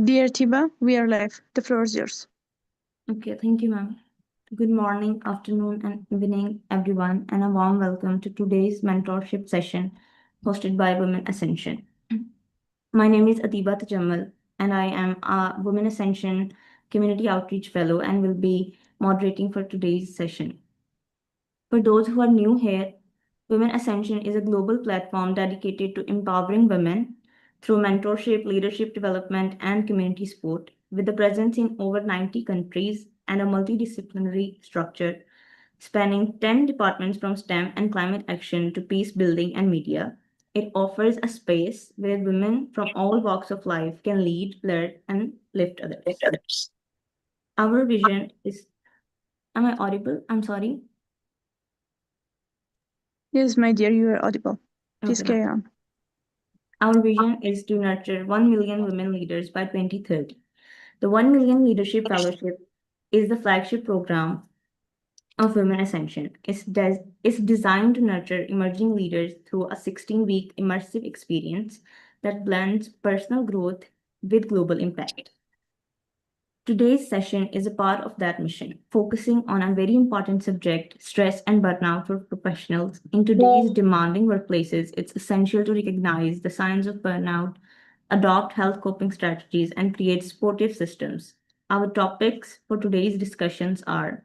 Dear Tiba, we are live. The floor is yours. Okay, thank you, ma'am. Good morning, afternoon, and evening, everyone, and a warm welcome to today's mentorship session hosted by Women Ascension. My name is Adiba Tajamal, and I am a Women Ascension Community Outreach Fellow and will be moderating for today's session. For those who are new here, Women Ascension is a global platform dedicated to empowering women through mentorship, leadership development, and community support. With a presence in over 90 countries and a multidisciplinary structure spanning 10 departments from STEM and climate action to peace building and media, it offers a space where women from all walks of life can lead, learn, and lift others. Our vision is. Am I audible? I'm sorry. Yes, my dear, you are audible. Please Okay, ma'am. carry on. Our vision is to nurture 1 million women leaders by 2030. The 1 Million Leadership Fellowship is the flagship program of Women Ascension. It's designed to nurture emerging leaders through a 16-week immersive experience that blends personal growth with global impact. Today's session is a part of that mission, focusing on a very important subject stress and burnout for professionals. In today's demanding workplaces, it's essential to recognize the signs of burnout, adopt health coping strategies, and create supportive systems. Our topics for today's discussions are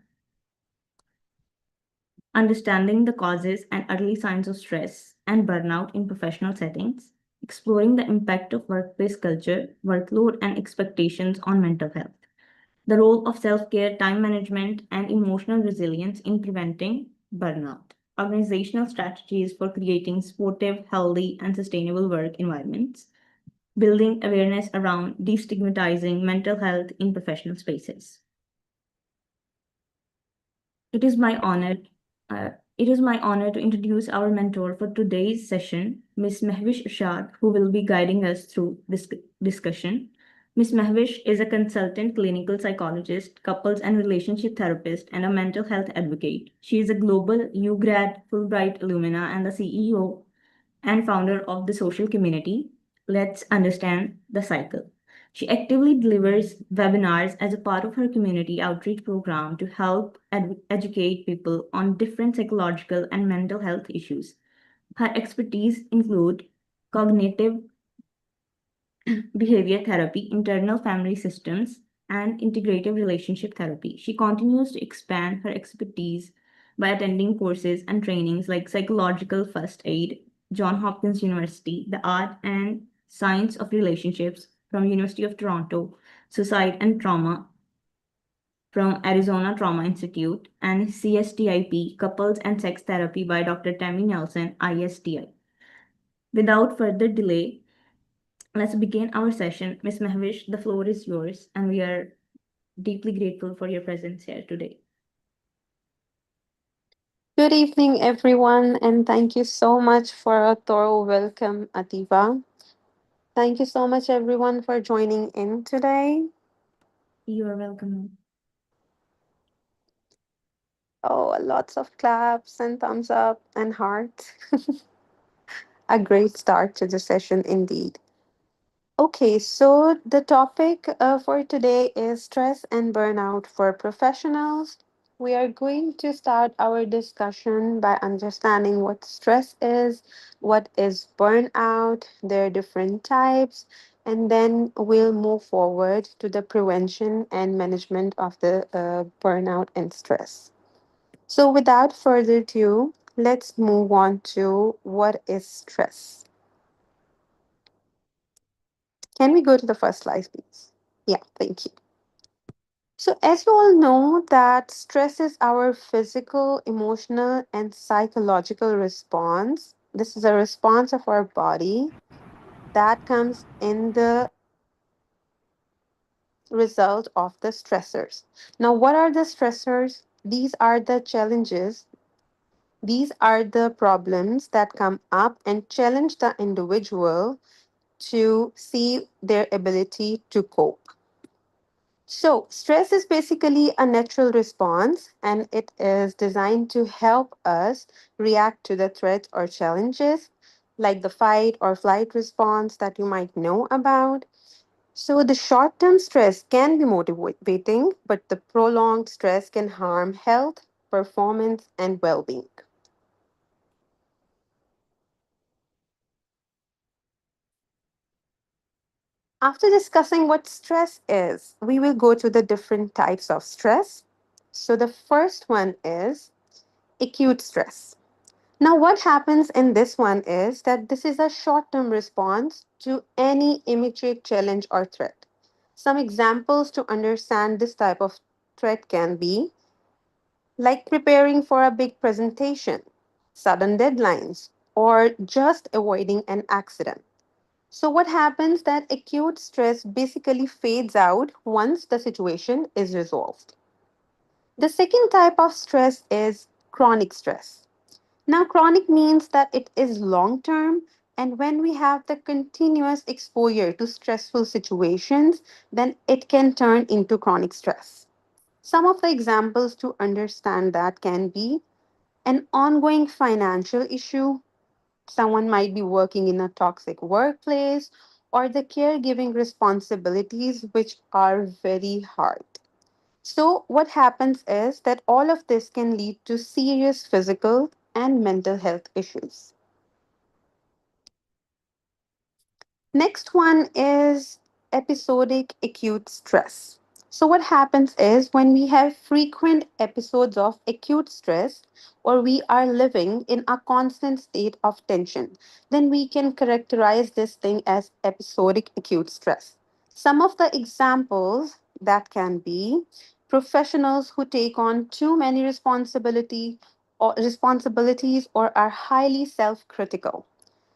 understanding the causes and early signs of stress and burnout in professional settings, exploring the impact of workplace culture, workload, and expectations on mental health, the role of self care, time management, and emotional resilience in preventing burnout, organizational strategies for creating supportive, healthy, and sustainable work environments, building awareness around destigmatizing mental health in professional spaces. It is my honor. It is my honor to introduce our mentor for today's session, Ms. Mehwish Ashad, who will be guiding us through this discussion. Ms. Mehwish is a consultant clinical psychologist, couples and relationship therapist, and a mental health advocate. She is a global UGrad Fulbright alumna and the CEO and founder of the social community. Let's understand the cycle. She actively delivers webinars as a part of her community outreach program to help educate people on different psychological and mental health issues. Her expertise include cognitive behavior therapy, internal family systems, and integrative relationship therapy. She continues to expand her expertise by attending courses and trainings like psychological first aid, Johns Hopkins University, the art and science of relationships from University of Toronto, suicide and trauma from Arizona Trauma Institute, and CSTIP, couples and sex therapy by Dr. Tammy Nelson, ISTI. Without further delay, let's begin our session. Ms. Mahvish, the floor is yours, and we are deeply grateful for your presence here today. Good evening, everyone, and thank you so much for a thorough welcome, Ativa. Thank you so much, everyone, for joining in today. You are welcome. Oh, lots of claps and thumbs up and hearts. A great start to the session, indeed. Okay, so the topic for today is stress and burnout for professionals. We are going to start our discussion by understanding what stress is, what is burnout, their different types, and then we'll move forward to the prevention and management of the burnout and stress. So, without further ado, let's move on to what is stress. Can we go to the first slide, please? Yeah, thank you. So, as you all know, that stress is our physical, emotional, and psychological response. This is a response of our body that comes in the result of the stressors. Now, what are the stressors? These are the challenges. These are the problems that come up and challenge the individual to see their ability to cope. So, stress is basically a natural response and it is designed to help us react to the threats or challenges like the fight or flight response that you might know about. So, the short term stress can be motivating, but the prolonged stress can harm health, performance, and well being. After discussing what stress is, we will go to the different types of stress. So, the first one is acute stress. Now, what happens in this one is that this is a short term response to any immediate challenge or threat. Some examples to understand this type of threat can be like preparing for a big presentation, sudden deadlines, or just avoiding an accident. So, what happens that acute stress basically fades out once the situation is resolved. The second type of stress is chronic stress. Now, chronic means that it is long term, and when we have the continuous exposure to stressful situations, then it can turn into chronic stress. Some of the examples to understand that can be an ongoing financial issue. Someone might be working in a toxic workplace, or the caregiving responsibilities, which are very hard. So, what happens is that all of this can lead to serious physical and mental health issues. Next one is episodic acute stress. So, what happens is when we have frequent episodes of acute stress or we are living in a constant state of tension, then we can characterize this thing as episodic acute stress. Some of the examples that can be professionals who take on too many responsibilities or are highly self-critical.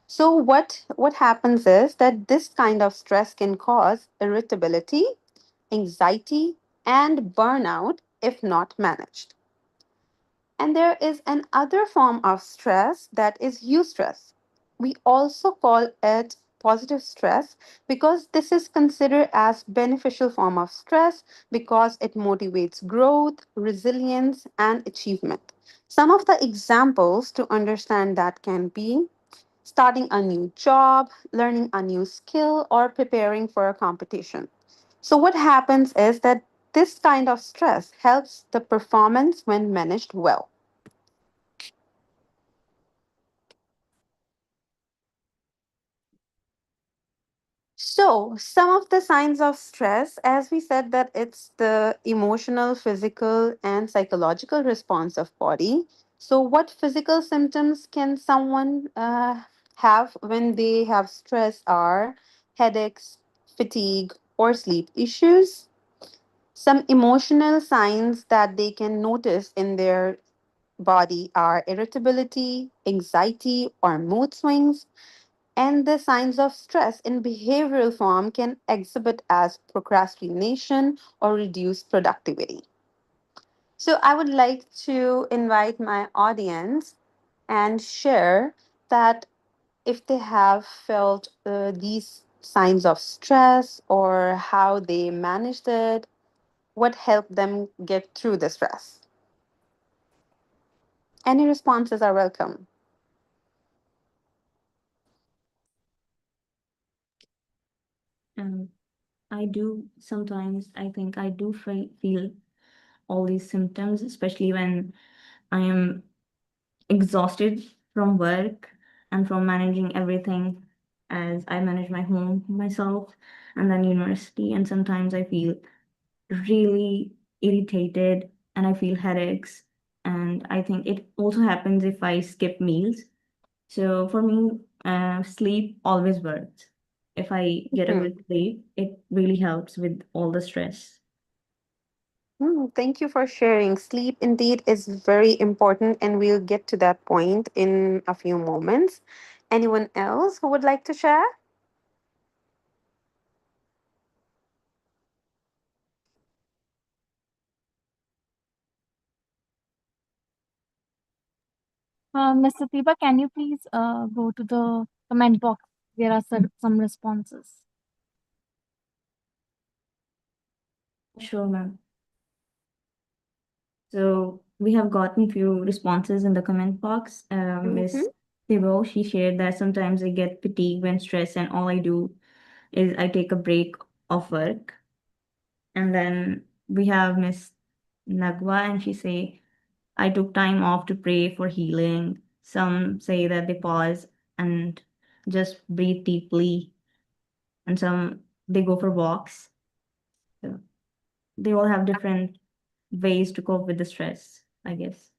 So what happens is that this kind of stress can cause irritability, anxiety, and burnout if not managed. And there is another form of stress that is eustress. We also call it positive stress because this is considered as beneficial form of stress because it motivates growth, resilience, and achievement. Some of the examples to understand that can be starting a new job, learning a new skill, or preparing for a competition. So, what happens is that this kind of stress helps the performance when managed well. So, some of the signs of stress, as we said, that it's the emotional, physical, and psychological response of body. So, what physical symptoms can someone have when they have stress are headaches, fatigue, or sleep issues? Some emotional signs that they can notice in their body are irritability, anxiety, or mood swings, and the signs of stress in behavioral form can exhibit as procrastination or reduced productivity. So, I would like to invite my audience and share that if they have felt these signs of stress or how they managed it, what helped them get through the stress. Any responses are welcome. Um, I do sometimes, I think I do feel all these symptoms, especially when I am exhausted from work and from managing everything as I manage my home myself and then university. And sometimes I feel really irritated and I feel headaches. And I think it also happens if I skip meals. So for me, sleep always works. If I get a Mhm. good sleep, it really helps with all the stress. Thank you for sharing. Sleep indeed is very important, and we'll get to that point in a few moments. Anyone else who would like to share? Ms. Satiba, can you please go to the comment box? There are some responses. Sure, ma'am. So we have gotten few responses in the comment box. Mm-hmm. Miss Thibault, she shared that sometimes I get fatigued when stressed, and all I do is I take a break of work. And then we have Miss Nagwa, and she say, I took time off to pray for healing. Some say that they pause and just breathe deeply, and some they go for walks. So they all have different ways to cope with the stress, I guess.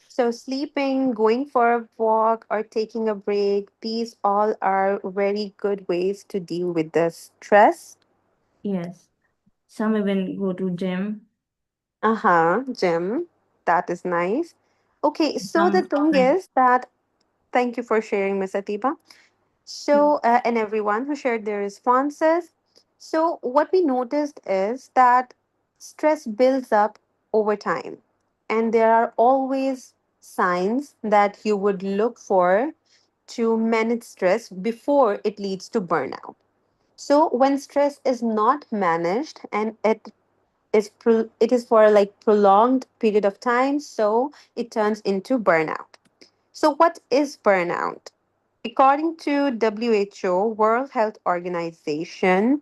So, sleeping, going for a walk, or taking a break, these all are very good ways to deal with the stress. Yes. Some even go to gym. Uh huh, Jim. That is nice. Okay, so the Some thing is that, thank you for sharing, Miss Atiba. So, and everyone who shared their responses. So, what we noticed is that stress builds up over time, and there are always signs that you would look for to manage stress before it leads to burnout. So, when stress is not managed and it is for like prolonged period of time, so it turns into burnout. So, what is burnout? According to WHO, World Health Organization,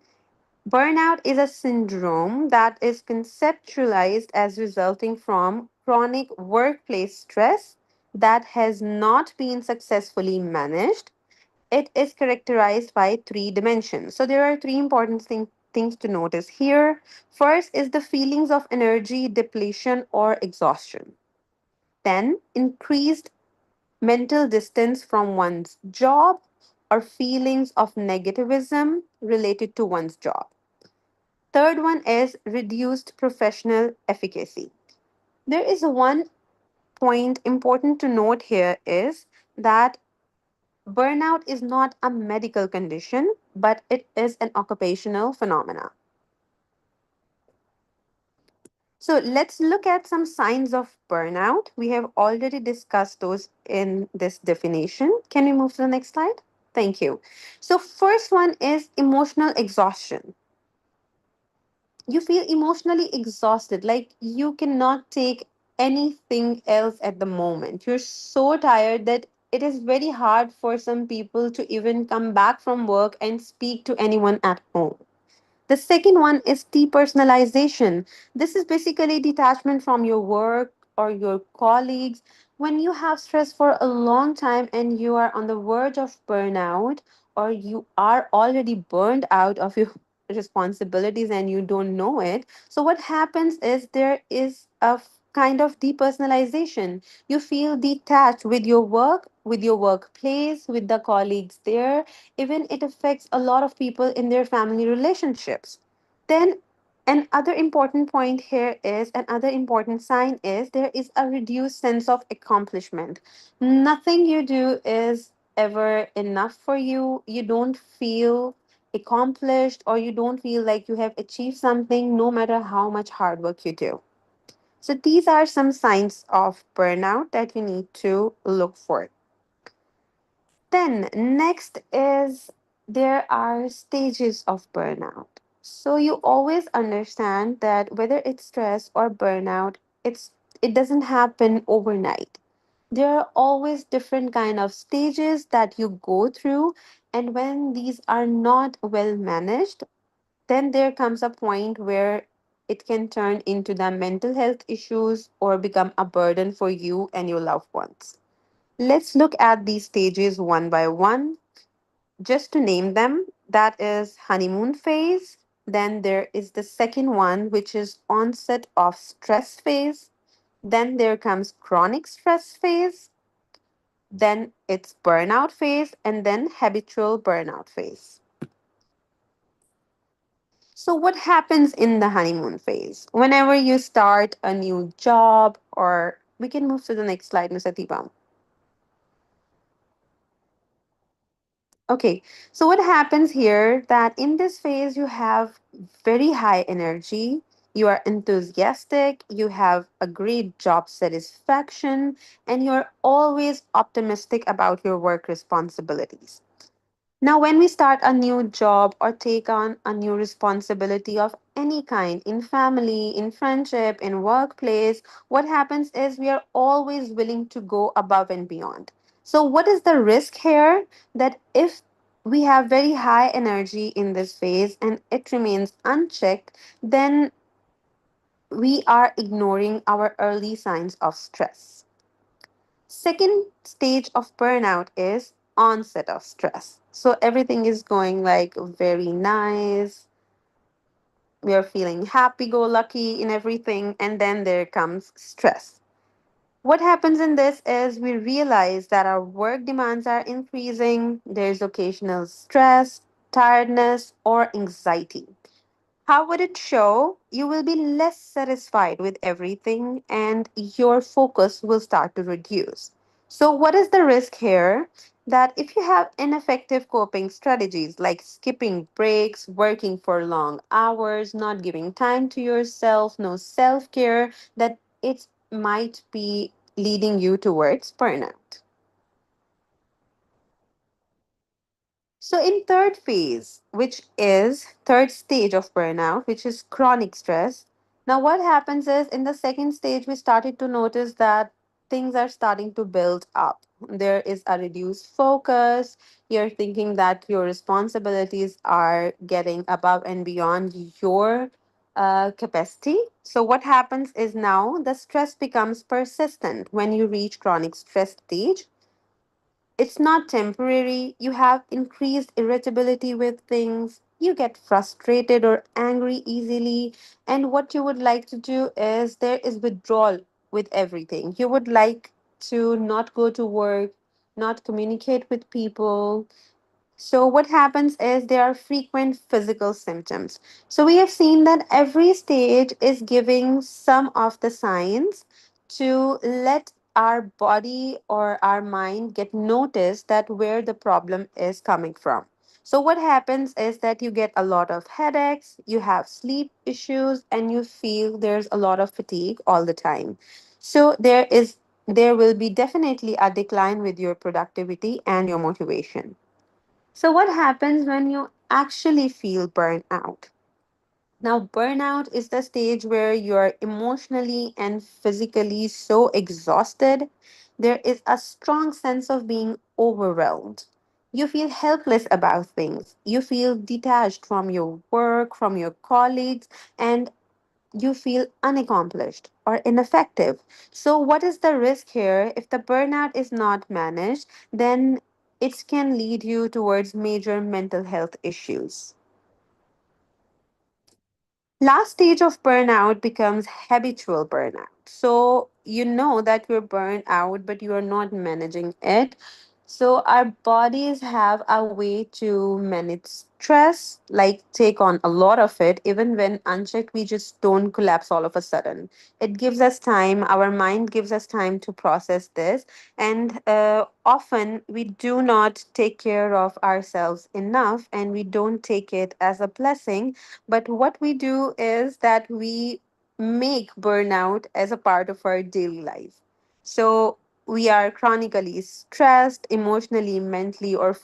burnout is a syndrome that is conceptualized as resulting from chronic workplace stress that has not been successfully managed. It is characterized by three dimensions. So there are three important things to notice here. First is the feelings of energy depletion or exhaustion. Then increased mental distance from one's job or feelings of negativism related to one's job. Third one is reduced professional efficacy. There is one point important to note here is that burnout is not a medical condition, but it is an occupational phenomena. So let's look at some signs of burnout. We have already discussed those in this definition. Can we move to the next slide? Thank you. So first one is emotional exhaustion. You feel emotionally exhausted, like you cannot take anything else at the moment. You're so tired that it is very hard for some people to even come back from work and speak to anyone at home. The second one is depersonalization. This is basically detachment from your work or your colleagues. When you have stress for a long time and you are on the verge of burnout, or you are already burned out of your responsibilities and you don't know it, so what happens is there is a kind of depersonalization. You feel detached with your work, with your workplace, with the colleagues there. Even it affects a lot of people in their family relationships. Then another important point here is another important sign is there is a reduced sense of accomplishment. Nothing you do is ever enough for you. You don't feel accomplished, or you don't feel like you have achieved something no matter how much hard work you do. So these are some signs of burnout that you need to look for. Then, next is there are stages of burnout. So you always understand that whether it's stress or burnout, it doesn't happen overnight. There are always different kind of stages that you go through, and when these are not well managed, then there comes a point where it can turn into the mental health issues or become a burden for you and your loved ones. Let's look at these stages one by one. Just to name them, that is honeymoon phase. Then there is the second one, which is onset of stress phase. Then there comes chronic stress phase. Then it's burnout phase, and then habitual burnout phase. So, what happens in the honeymoon phase? Whenever you start a new job, or we can move to the next slide, Ms. Atiba. Okay, so what happens here that in this phase you have very high energy, you are enthusiastic, you have a great job satisfaction, and you're always optimistic about your work responsibilities. Now, when we start a new job or take on a new responsibility of any kind in family, in friendship, in workplace, what happens is we are always willing to go above and beyond. So, what is the risk here? That if we have very high energy in this phase and it remains unchecked, then we are ignoring our early signs of stress. Second stage of burnout is onset of stress. So everything is going like very nice. We are feeling happy go lucky in everything, and then there comes stress. What happens in this is we realize that our work demands are increasing, there's occasional stress, tiredness, or anxiety. How would it show? You will be less satisfied with everything and your focus will start to reduce. So, what is the risk here? That if you have ineffective coping strategies like skipping breaks, working for long hours, not giving time to yourself, no self care, that it might be leading you towards burnout. So, in third phase, which is third stage of burnout, which is chronic stress. Now, what happens is in the second stage, we started to notice that things are starting to build up. There is a reduced focus. You're thinking that your responsibilities are getting above and beyond your capacity. So, what happens is now the stress becomes persistent when you reach chronic stress stage. It's not temporary. You have increased irritability with things. You get frustrated or angry easily. And what you would like to do is there is withdrawal with everything. You would like to not go to work, not communicate with people, so, what happens is there are frequent physical symptoms. So, we have seen that every stage is giving some of the signs to let our body or our mind get noticed that where the problem is coming from. So, what happens is that you get a lot of headaches, you have sleep issues, and you feel there's a lot of fatigue all the time. So, there will be definitely a decline with your productivity and your motivation. So, what happens when you actually feel burnt out? Now, burnout is the stage where you're emotionally and physically so exhausted. There is a strong sense of being overwhelmed. You feel helpless about things. You feel detached from your work, from your colleagues, and you feel unaccomplished or ineffective. So, what is the risk here? If the burnout is not managed, then it can lead you towards major mental health issues. Last stage of burnout becomes habitual burnout. So you know that you're burned out, but you are not managing it. So our bodies have a way to manage stress, like take on a lot of it. Even when unchecked, we just don't collapse all of a sudden. It gives us time, our mind gives us time to process this. And often we do not take care of ourselves enough and we don't take it as a blessing, but what we do is that we make burnout as a part of our daily life. So we are chronically stressed, emotionally, mentally, or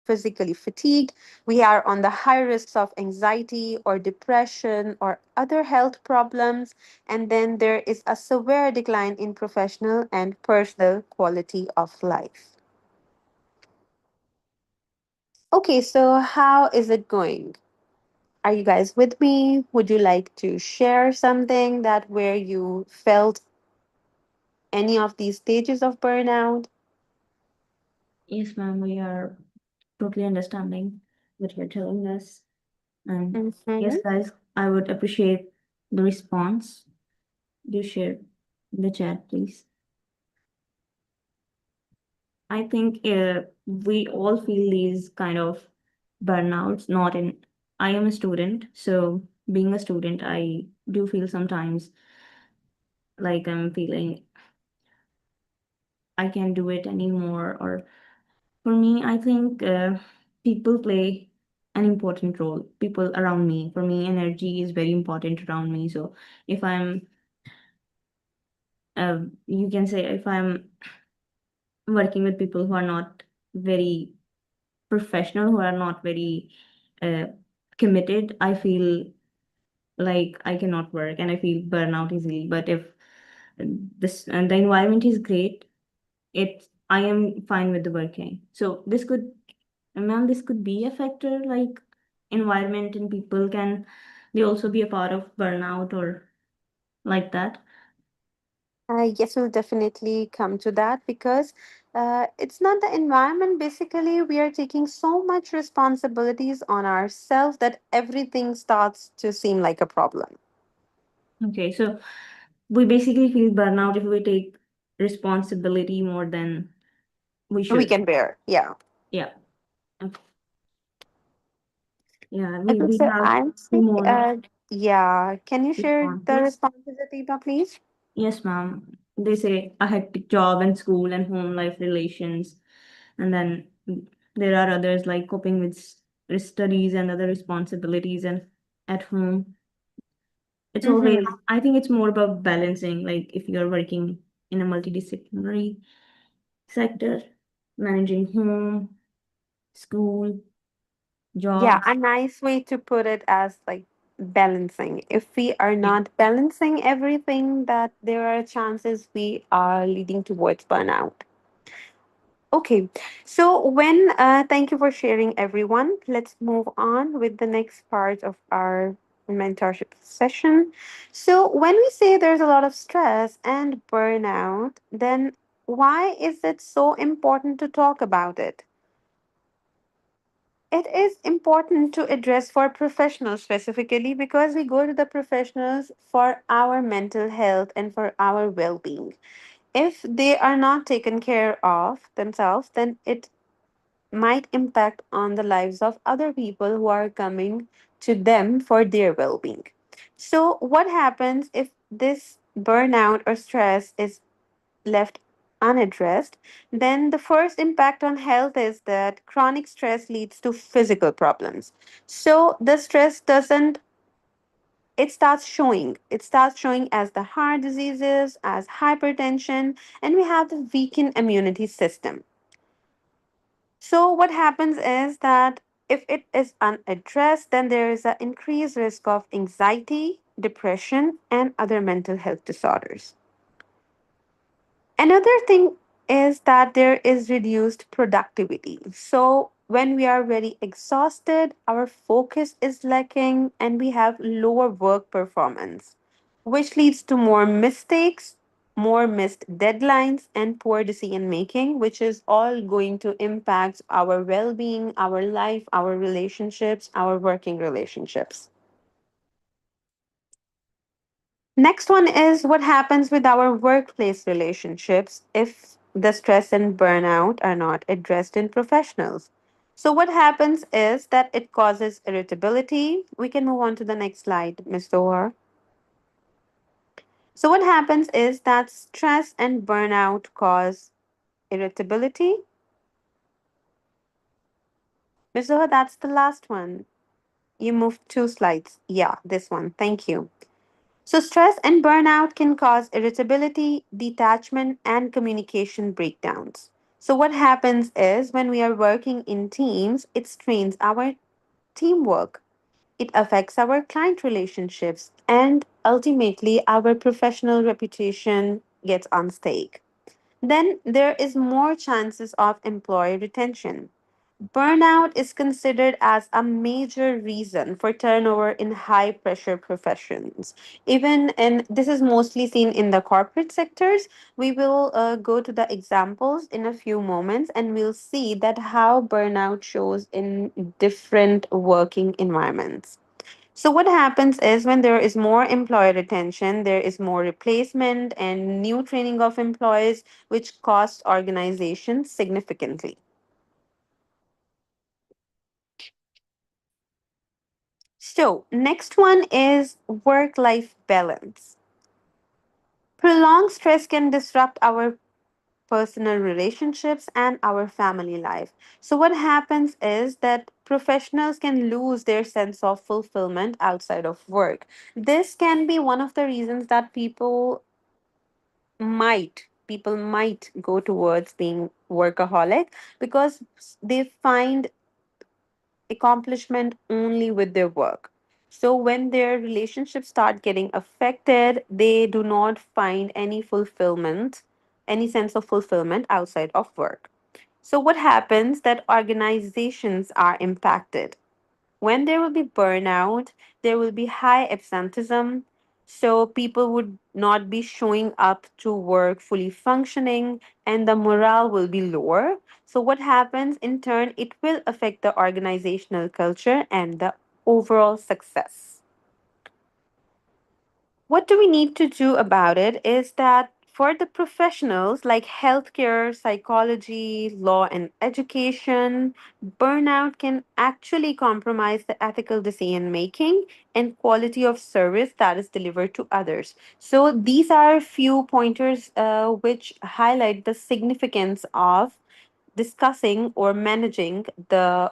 physically fatigued. We are on the high risks of anxiety or depression or other health problems. And then there is a severe decline in professional and personal quality of life. Okay, so how is it going? Are you guys with me? Would you like to share something that where you felt any of these stages of burnout? Yes, ma'am, we are totally understanding what you're telling us. And Mm-hmm. yes, guys, I would appreciate the response. Do share in the chat, please. I think we all feel these kind of burnouts, not in. I am a student, so being a student, I do feel sometimes like I'm feeling I can't do it anymore. Or for me, I think people play an important role. People around me. For me, energy is very important around me. So if I'm, you can say, if I'm working with people who are not very professional, who are not very uh, committed, I feel like I cannot work and I feel burnout easily. But if this and the environment is great, it I am fine with the working. So this could And ma'am, this could be a factor like environment and people can they also be a part of burnout or like that? Yes, we'll definitely come to that because it's not the environment. Basically, we are taking so much responsibilities on ourselves that everything starts to seem like a problem. Okay, so we basically feel burnout if we take responsibility more than we We should. can bear. Yeah. Yeah. Okay. Yeah, Okay, we so have I'm two saying, more yeah, can you share the responses. responses, Atiba, please? Yes, ma'am. They say a hectic job and school and home life relations. And then there are others like coping with studies and other responsibilities and at home. It's always, Mm-hmm. I think it's more about balancing, like if you're working in a multidisciplinary sector, managing home, school, Yeah, job. a nice way to put it as like balancing. If we are Yeah. not balancing everything, that there are chances we are leading towards burnout. Okay, so thank you for sharing, everyone. Let's move on with the next part of our mentorship session. So, when we say there's a lot of stress and burnout, then why is it so important to talk about it? It is important to address for professionals specifically because we go to the professionals for our mental health and for our well being. If they are not taken care of themselves, then it might impact on the lives of other people who are coming to them for their well being. So, what happens if this burnout or stress is left unaddressed? Then the first impact on health is that chronic stress leads to physical problems. So, the stress doesn't it starts showing as the heart diseases, as hypertension, and we have the weakened immunity system. So, what happens is that if it is unaddressed, then there is an increased risk of anxiety, depression, and other mental health disorders. Another thing is that there is reduced productivity. So, when we are very exhausted, our focus is lacking and we have lower work performance, which leads to more mistakes, more missed deadlines, and poor decision making, which is all going to impact our well being, our life, our relationships, our working relationships. Next one is what happens with our workplace relationships if the stress and burnout are not addressed in professionals. So, what happens is that it causes irritability. We can move on to the next slide, Ms. Dohar. So, what happens is that stress and burnout cause irritability. Ms. Dohar, that's the last one. You moved two slides. Yeah, this one. Thank you. So, stress and burnout can cause irritability, detachment, and communication breakdowns. So, what happens is when we are working in teams, it strains our teamwork, it affects our client relationships, and ultimately, our professional reputation gets unstake. Then there is more chances of employee retention. Burnout is considered as a major reason for turnover in high pressure professions. Even in this is mostly seen in the corporate sectors. We will go to the examples in a few moments and we'll see that how burnout shows in different working environments. So, what happens is when there is more employee retention, there is more replacement and new training of employees, which costs organizations significantly. So, next one is work life balance. Prolonged stress can disrupt our personal relationships and our family life. So, what happens is that professionals can lose their sense of fulfillment outside of work. This can be one of the reasons that people might go towards being workaholic because they find accomplishment only with their work. So when their relationships start getting affected, they do not find any fulfillment, any sense of fulfillment outside of work. So, what happens that organizations are impacted? When there will be burnout, there will be high absenteeism. So, people would not be showing up to work fully functioning, and the morale will be lower. So, what happens in turn, it will affect the organizational culture and the overall success. What do we need to do about it is that for the professionals like healthcare, psychology, law, and education, burnout can actually compromise the ethical decision making and quality of service that is delivered to others. So, these are a few pointers which highlight the significance of discussing or managing the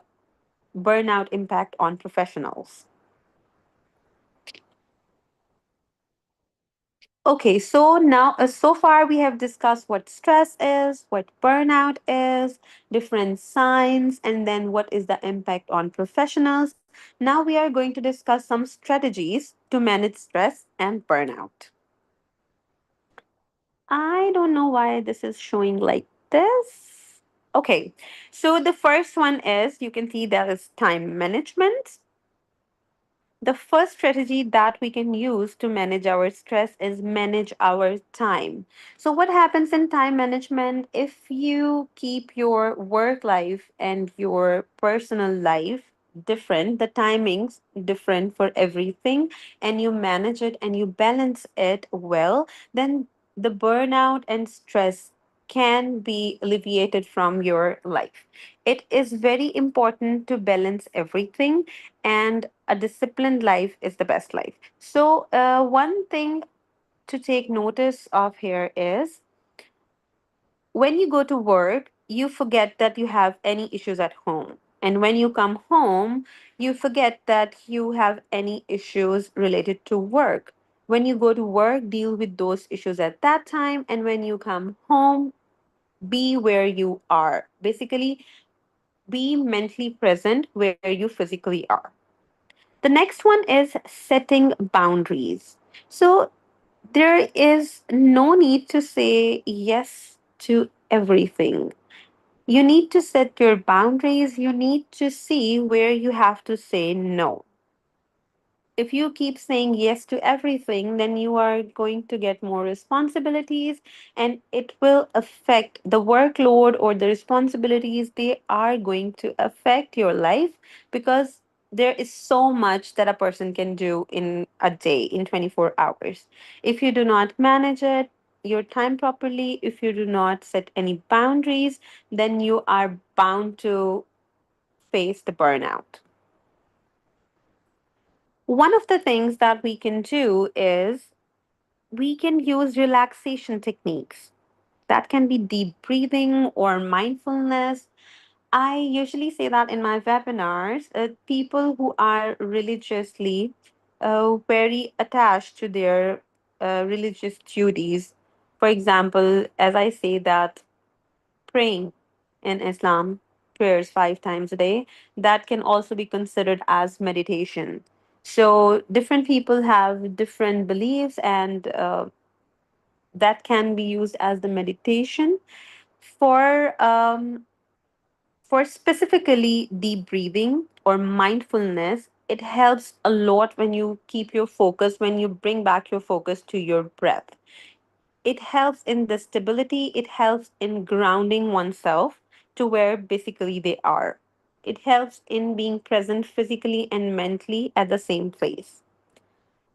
burnout impact on professionals. Okay, so now, so far we have discussed what stress is, what burnout is, different signs, and then what is the impact on professionals. Now we are going to discuss some strategies to manage stress and burnout. I don't know why this is showing like this. Okay, so the first one is you can see there is time management. The first strategy that we can use to manage our stress is manage our time. So, what happens in time management if you keep your work life and your personal life different, the timings different for everything, and you manage it and you balance it well, then the burnout and stress can be alleviated from your life. It is very important to balance everything, and a disciplined life is the best life. So, one thing to take notice of here is when you go to work, you forget that you have any issues at home. And when you come home, you forget that you have any issues related to work. When you go to work, deal with those issues at that time. And when you come home, be where you are. Basically, be mentally present where you physically are. The next one is setting boundaries. So there is no need to say yes to everything. You need to set your boundaries. You need to see where you have to say no. If you keep saying yes to everything, then you are going to get more responsibilities, and it will affect the workload or the responsibilities. They are going to affect your life because there is so much that a person can do in a day, in 24 hours. If you do not manage it, your time properly, if you do not set any boundaries, then you are bound to face the burnout. One of the things that we can do is we can use relaxation techniques. That can be deep breathing or mindfulness. I usually say that in my webinars, people who are religiously very attached to their religious duties. For example, as I say that praying in Islam, prayers 5 times a day, that can also be considered as meditation. So different people have different beliefs, and that can be used as the meditation for specifically deep breathing or mindfulness. It helps a lot when you keep your focus, when you bring back your focus to your breath. It helps in the stability, it helps in grounding oneself to where basically they are. It helps in being present physically and mentally at the same place.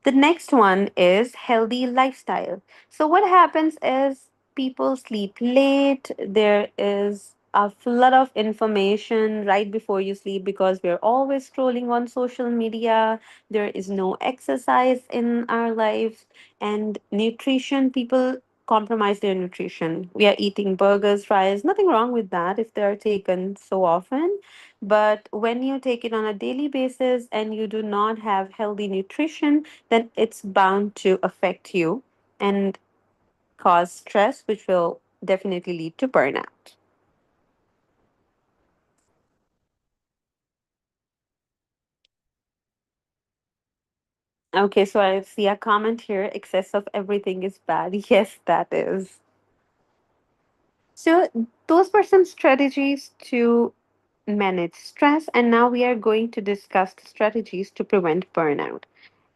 The next one is healthy lifestyle. So what happens is people sleep late. There is a flood of information right before you sleep because we're always scrolling on social media. There is no exercise in our lives, and nutrition, people compromise their nutrition. We are eating burgers, fries, nothing wrong with that if they're taken so often. But when you take it on a daily basis and you do not have healthy nutrition, then it's bound to affect you and cause stress, which will definitely lead to burnout. Okay, so I see a comment here, excess of everything is bad. Yes, that is. So Those were some strategies to manage stress, and now we are going to discuss the strategies to prevent burnout.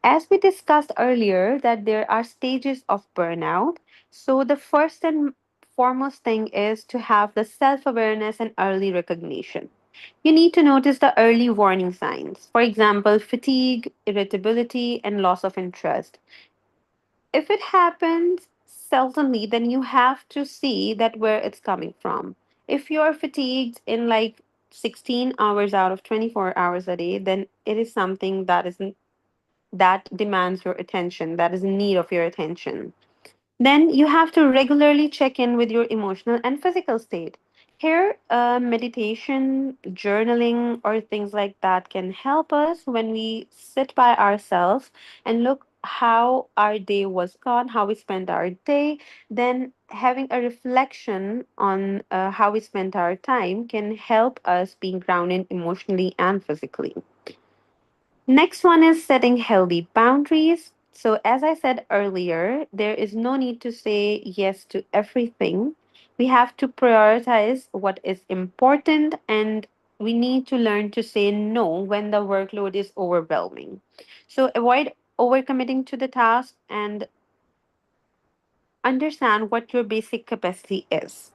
As we discussed earlier, that there are stages of burnout. So the first and foremost thing is to have the self-awareness and early recognition. You need to notice the early warning signs. For example, fatigue, irritability, and loss of interest. If it happens seldomly, then you have to see that where it's coming from. If you're fatigued in like 16 hours out of 24 hours a day, then it is something that demands your attention, that is in need of your attention. Then you have to regularly check in with your emotional and physical state. Here, meditation, journaling, or things like that can help us when we sit by ourselves and look how our day was gone, how we spent our day. Then, having a reflection on how we spent our time can help us being grounded emotionally and physically. Next one is setting healthy boundaries. So, as I said earlier, there is no need to say yes to everything. We have to prioritize what is important, and we need to learn to say no when the workload is overwhelming. So, avoid overcommitting to the task and understand what your basic capacity is.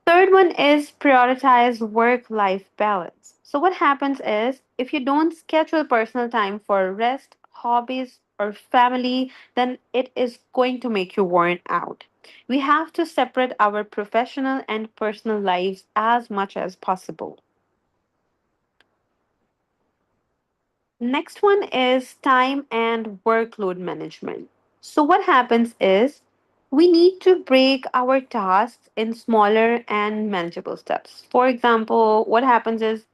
Third one is prioritize work life balance. So, what happens is if you don't schedule personal time for rest, hobbies, or family, then it is going to make you worn out. We have to separate our professional and personal lives as much as possible. Next one is time and workload management. So, what happens is we need to break our tasks in smaller and manageable steps. For example, what happens is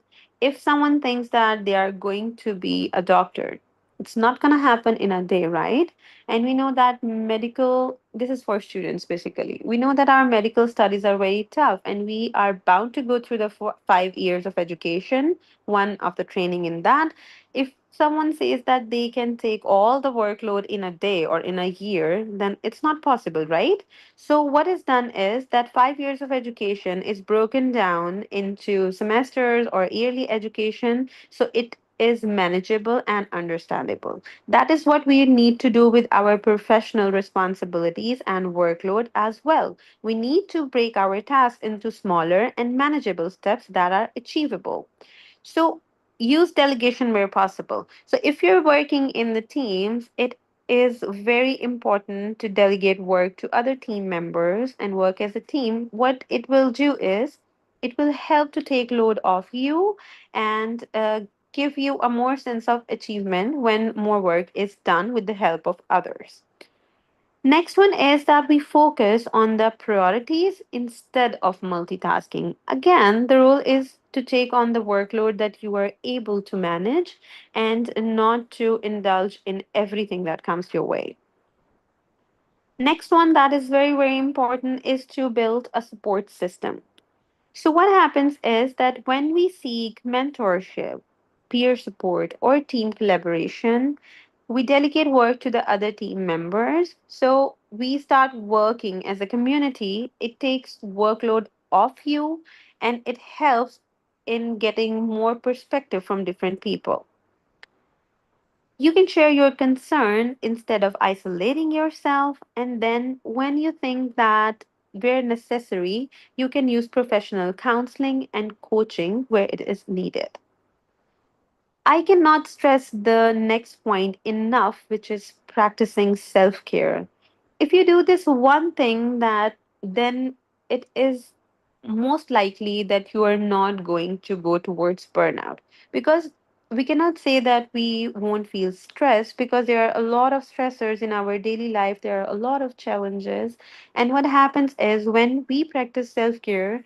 if someone thinks that they are going to be a doctor, it's not going to happen in a day, right? And we know that this is for students basically. We know that our medical studies are very tough and we are bound to go through the 5 years of education, one of the training in that. If someone says that they can take all the workload in a day or in a year, then it's not possible, right? So, what is done is that 5 years of education is broken down into semesters or yearly education so it is manageable and understandable. That is what we need to do with our professional responsibilities and workload as well. We need to break our tasks into smaller and manageable steps that are achievable. So use delegation where possible. So if you're working in the teams, it is very important to delegate work to other team members and work as a team. What it will do is it will help to take load off you and give you a more sense of achievement when more work is done with the help of others. Next one is that we focus on the priorities instead of multitasking. Again, the rule is to take on the workload that you are able to manage and not to indulge in everything that comes your way. Next one that is very, very important is to build a support system. So, what happens is that when we seek mentorship, peer support, or team collaboration, we delegate work to the other team members. So, we start working as a community. It takes workload off you and it helps in getting more perspective from different people. You can share your concern instead of isolating yourself. And then, when you think that where necessary, you can use professional counseling and coaching where it is needed. I cannot stress the next point enough, which is practicing self care. If you do this one thing, that then it is most likely that you are not going to go towards burnout, because we cannot say that we won't feel stress because there are a lot of stressors in our daily life, there are a lot of challenges. And what happens is when we practice self care,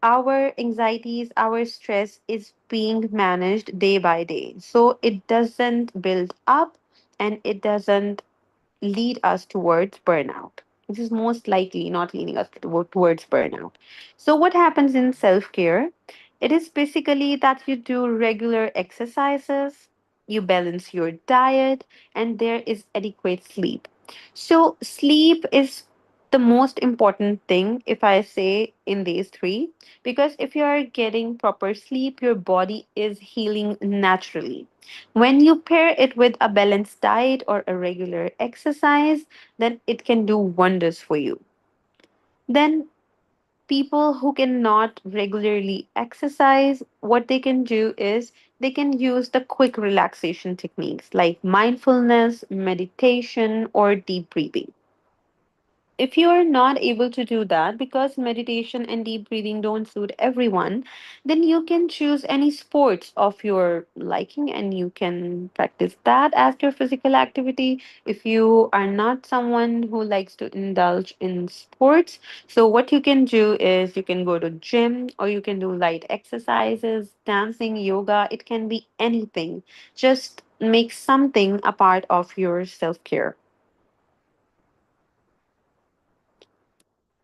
our anxieties, our stress is being managed day by day. So it doesn't build up and it doesn't lead us towards burnout. This is most likely not leading us towards burnout. So, what happens in self care? It is basically that you do regular exercises, you balance your diet, and there is adequate sleep. So, sleep is the most important thing, if I say, in these three, because if you are getting proper sleep, your body is healing naturally. When you pair it with a balanced diet or a regular exercise, then it can do wonders for you. Then people who cannot regularly exercise, what they can do is they can use the quick relaxation techniques like mindfulness, meditation, or deep breathing. If you are not able to do that because meditation and deep breathing don't suit everyone, then you can choose any sports of your liking and you can practice that as your physical activity. If you are not someone who likes to indulge in sports, so what you can do is you can go to gym or you can do light exercises, dancing, yoga, it can be anything. Just make something a part of your self-care.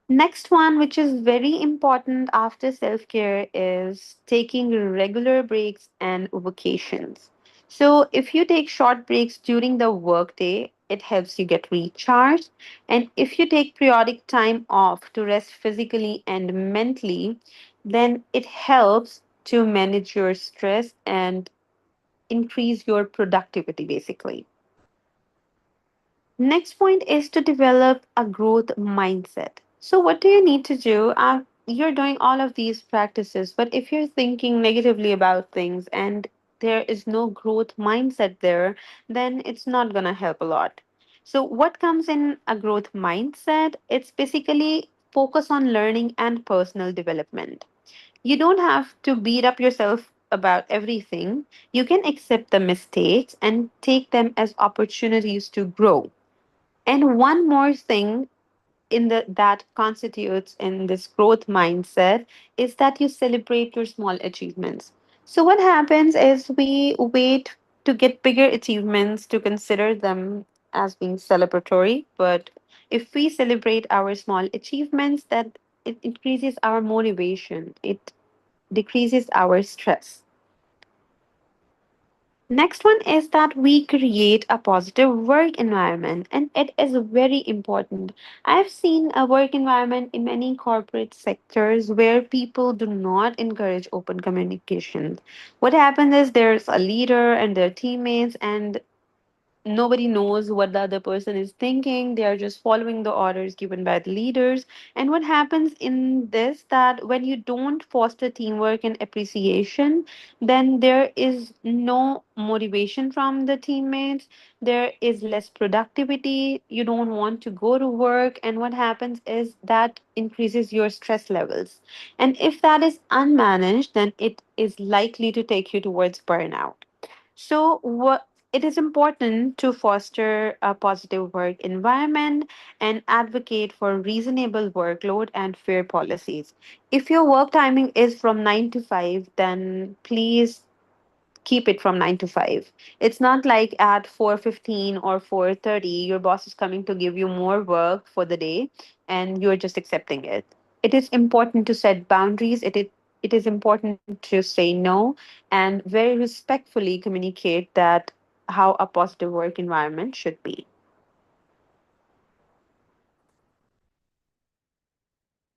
Next one, which is very important after self care, is taking regular breaks and vacations. So, if you take short breaks during the workday, it helps you get recharged. And if you take periodic time off to rest physically and mentally, then it helps to manage your stress and increase your productivity basically. Next point is to develop a growth mindset. So, what do you need to do? You're doing all of these practices, but if you're thinking negatively about things and there is no growth mindset there, then it's not going to help a lot. So, what comes in a growth mindset? It's basically focus on learning and personal development. You don't have to beat up yourself about everything. You can accept the mistakes and take them as opportunities to grow. And one more thing in the that constitutes in this growth mindset is that you celebrate your small achievements. So what happens is we wait to get bigger achievements to consider them as being celebratory, but if we celebrate our small achievements, that it increases our motivation. It decreases our stress. Next one is that we create a positive work environment, and it is very important. I've seen a work environment in many corporate sectors where people do not encourage open communication. What happens is there's a leader and their teammates, and nobody knows what the other person is thinking. They are just following the orders given by the leaders. And what happens in this, that when you don't foster teamwork and appreciation, then there is no motivation from the teammates, there is less productivity, you don't want to go to work, and what happens is that increases your stress levels. And if that is unmanaged, then it is likely to take you towards burnout. So, what it is important to foster a positive work environment and advocate for reasonable workload and fair policies. If your work timing is from 9 to 5, then please keep it from 9 to 5. It's not like at 4:15 or 4:30 your boss is coming to give you more work for the day and you're just accepting it. It is important to set boundaries. It is important to say no and very respectfully communicate that how a positive work environment should be.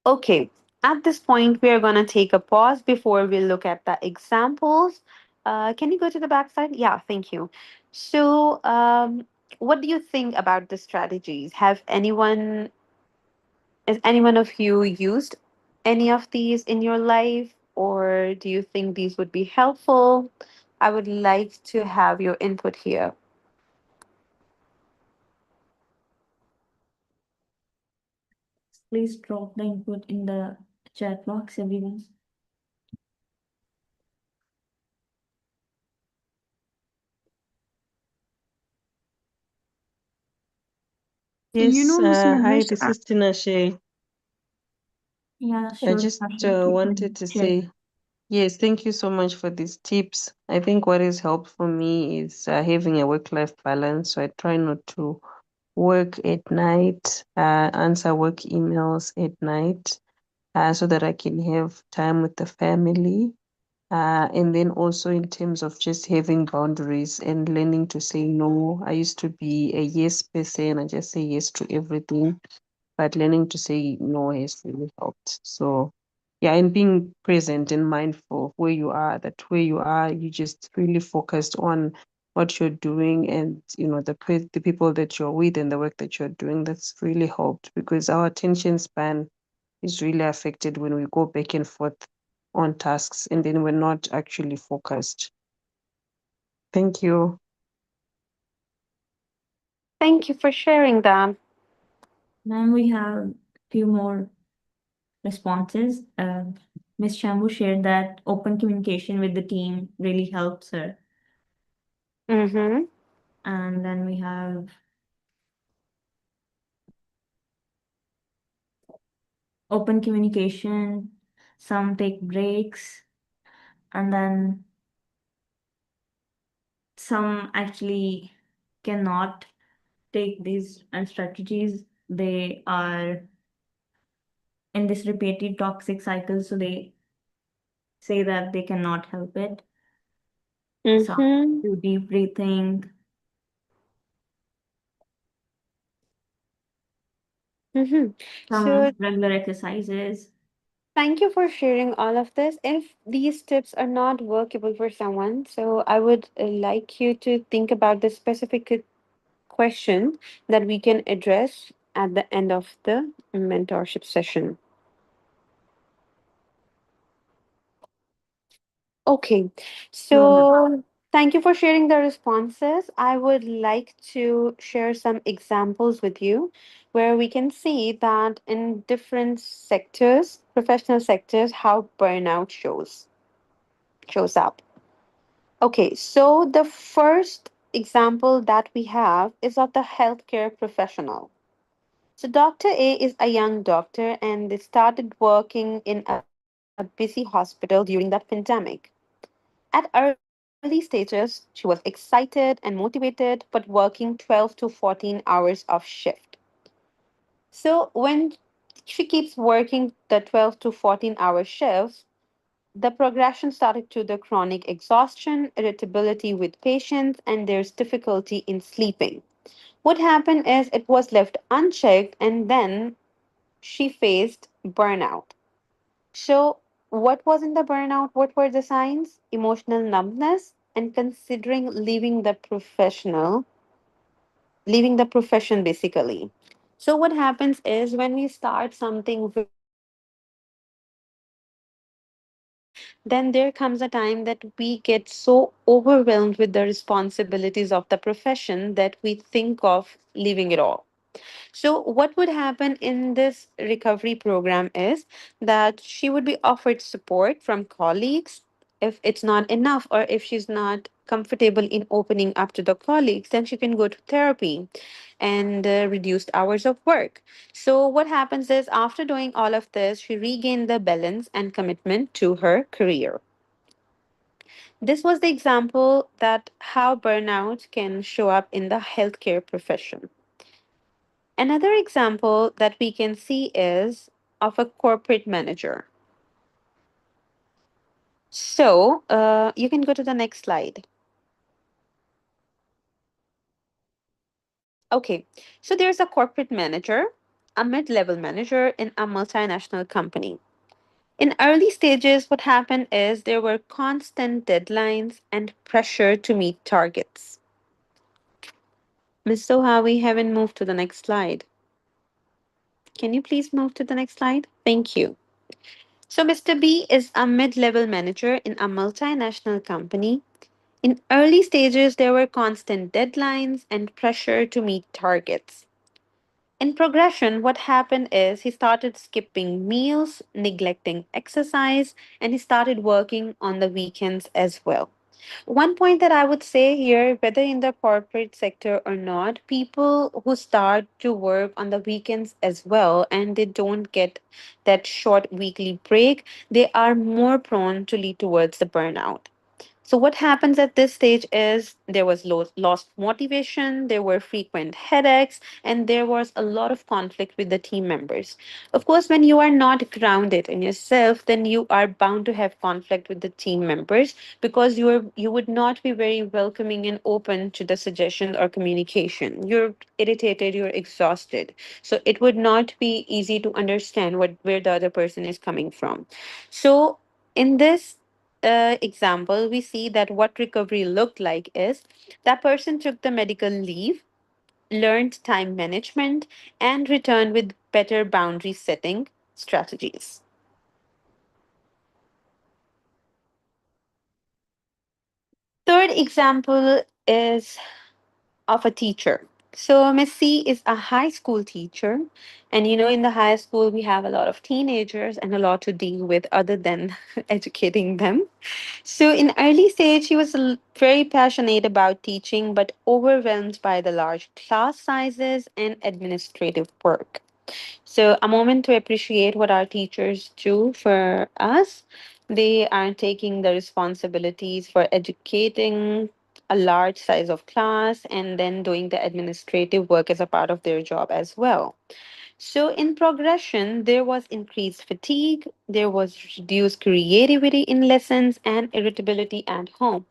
Okay, at this point, we are going to take a pause before we look at the examples. Can you go to the backside? Yeah, thank you. So, what do you think about the strategies? Has anyone of you used any of these in your life, or do you think these would be helpful? I would like to have your input here. Please drop the input in the chat box, everyone. Yes, hi, Suresh, this is Tinashe. Yeah, I sure. just Ashley, you wanted can to share. say, yes, thank you so much for these tips. I think what has helped for me is having a work-life balance. So I try not to work at night, answer work emails at night, so that I can have time with the family. And then also in terms of just having boundaries and learning to say no. I used to be a yes person. I just say yes to everything. but learning to say no has really helped. So yeah, and being present and mindful of where you are, that where you are, you just really focused on what you're doing and the people that you're with and the work that you're doing. That's really helped because our attention span is really affected when we go back and forth on tasks and then we're not actually focused. Thank you. Thank you for sharing that. Then we have a few more responses. Ms. Shambu shared that open communication with the team really helps her. Mm-hmm. And then we have open communication, some take breaks, and then some actually cannot take these strategies. They are in this repeated toxic cycle, so they say that they cannot help it. Some Mm-hmm. do deep breathing, Mm-hmm. So some regular exercises. thank you for sharing all of this. If these tips are not workable for someone, so I would like you to think about the specific question that we can address at the end of the mentorship session. Okay, Sure, ma'am. so thank you for sharing the responses. I would like to share some examples with you where we can see that in different sectors, professional sectors, how burnout shows up. Okay, so the first example that we have is of the healthcare professional. So Dr. A is a young doctor and they started working in a busy hospital during that pandemic. At early stages, she was excited and motivated, but working 12 to 14 hours of shift. So when she keeps working the 12 to 14-hour shifts, the progression started to the chronic exhaustion, irritability with patients, and there's difficulty in sleeping. What happened is it was left unchecked, and then she faced burnout. So, what was in the burnout? What were the signs? Emotional numbness and considering leaving the profession basically. So, what happens is when we start something very passionate then there comes a time that we get so overwhelmed with the responsibilities of the profession that we think of leaving it all. So, what would happen in this recovery program is that she would be offered support from colleagues. If it's not enough, or if she's not comfortable in opening up to the colleagues, then she can go to therapy and reduced hours of work. So, what happens is after doing all of this, she regained the balance and commitment to her career. This was the example that how burnout can show up in the healthcare profession. Another example that we can see is of a corporate manager. So you can go to the next slide. Okay, so there's a corporate manager, a mid level manager in a multinational company. In early stages, what happened is there were constant deadlines and pressure to meet targets. Miss Soha, we haven't moved to the next slide. Can you please move to the next slide? Thank you. So, Mr. B is a mid level manager in a multinational company. In early stages, there were constant deadlines and pressure to meet targets. In progression, what happened is he started skipping meals, neglecting exercise, and he started working on the weekends as well. One point that I would say here, whether in the corporate sector or not, people who start to work on the weekends as well and they don't get that short weekly break, they are more prone to lead towards the burnout. So, what happens at this stage is there was lost motivation, there were frequent headaches, and there was a lot of conflict with the team members. Of course, when you are not grounded in yourself, then you are bound to have conflict with the team members because you would not be very welcoming and open to the suggestion or communication. You're irritated, you're exhausted. So it would not be easy to understand what where the other person is coming from. So in this example, we see that what recovery looked like is that person took the medical leave, learned time management, and returned with better boundary setting strategies. Third example is of a teacher. So Miss C is a high school teacher, and in the high school we have a lot of teenagers and a lot to deal with other than educating them. So, in early stage, he was very passionate about teaching, but overwhelmed by the large class sizes and administrative work. So, a moment to appreciate what our teachers do for us. They are taking the responsibilities for educating a large size of class and then doing the administrative work as a part of their job as well. So, in progression, there was increased fatigue, there was reduced creativity in lessons, and irritability at home.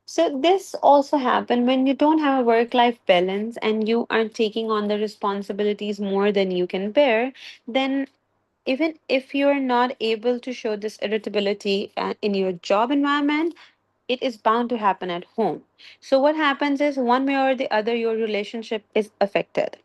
So, this also happened when you don't have a work life balance and you are taking on the responsibilities more than you can bear. Then, even if you're not able to show this irritability in your job environment, it is bound to happen at home. So, what happens is one way or the other, your relationship is affected.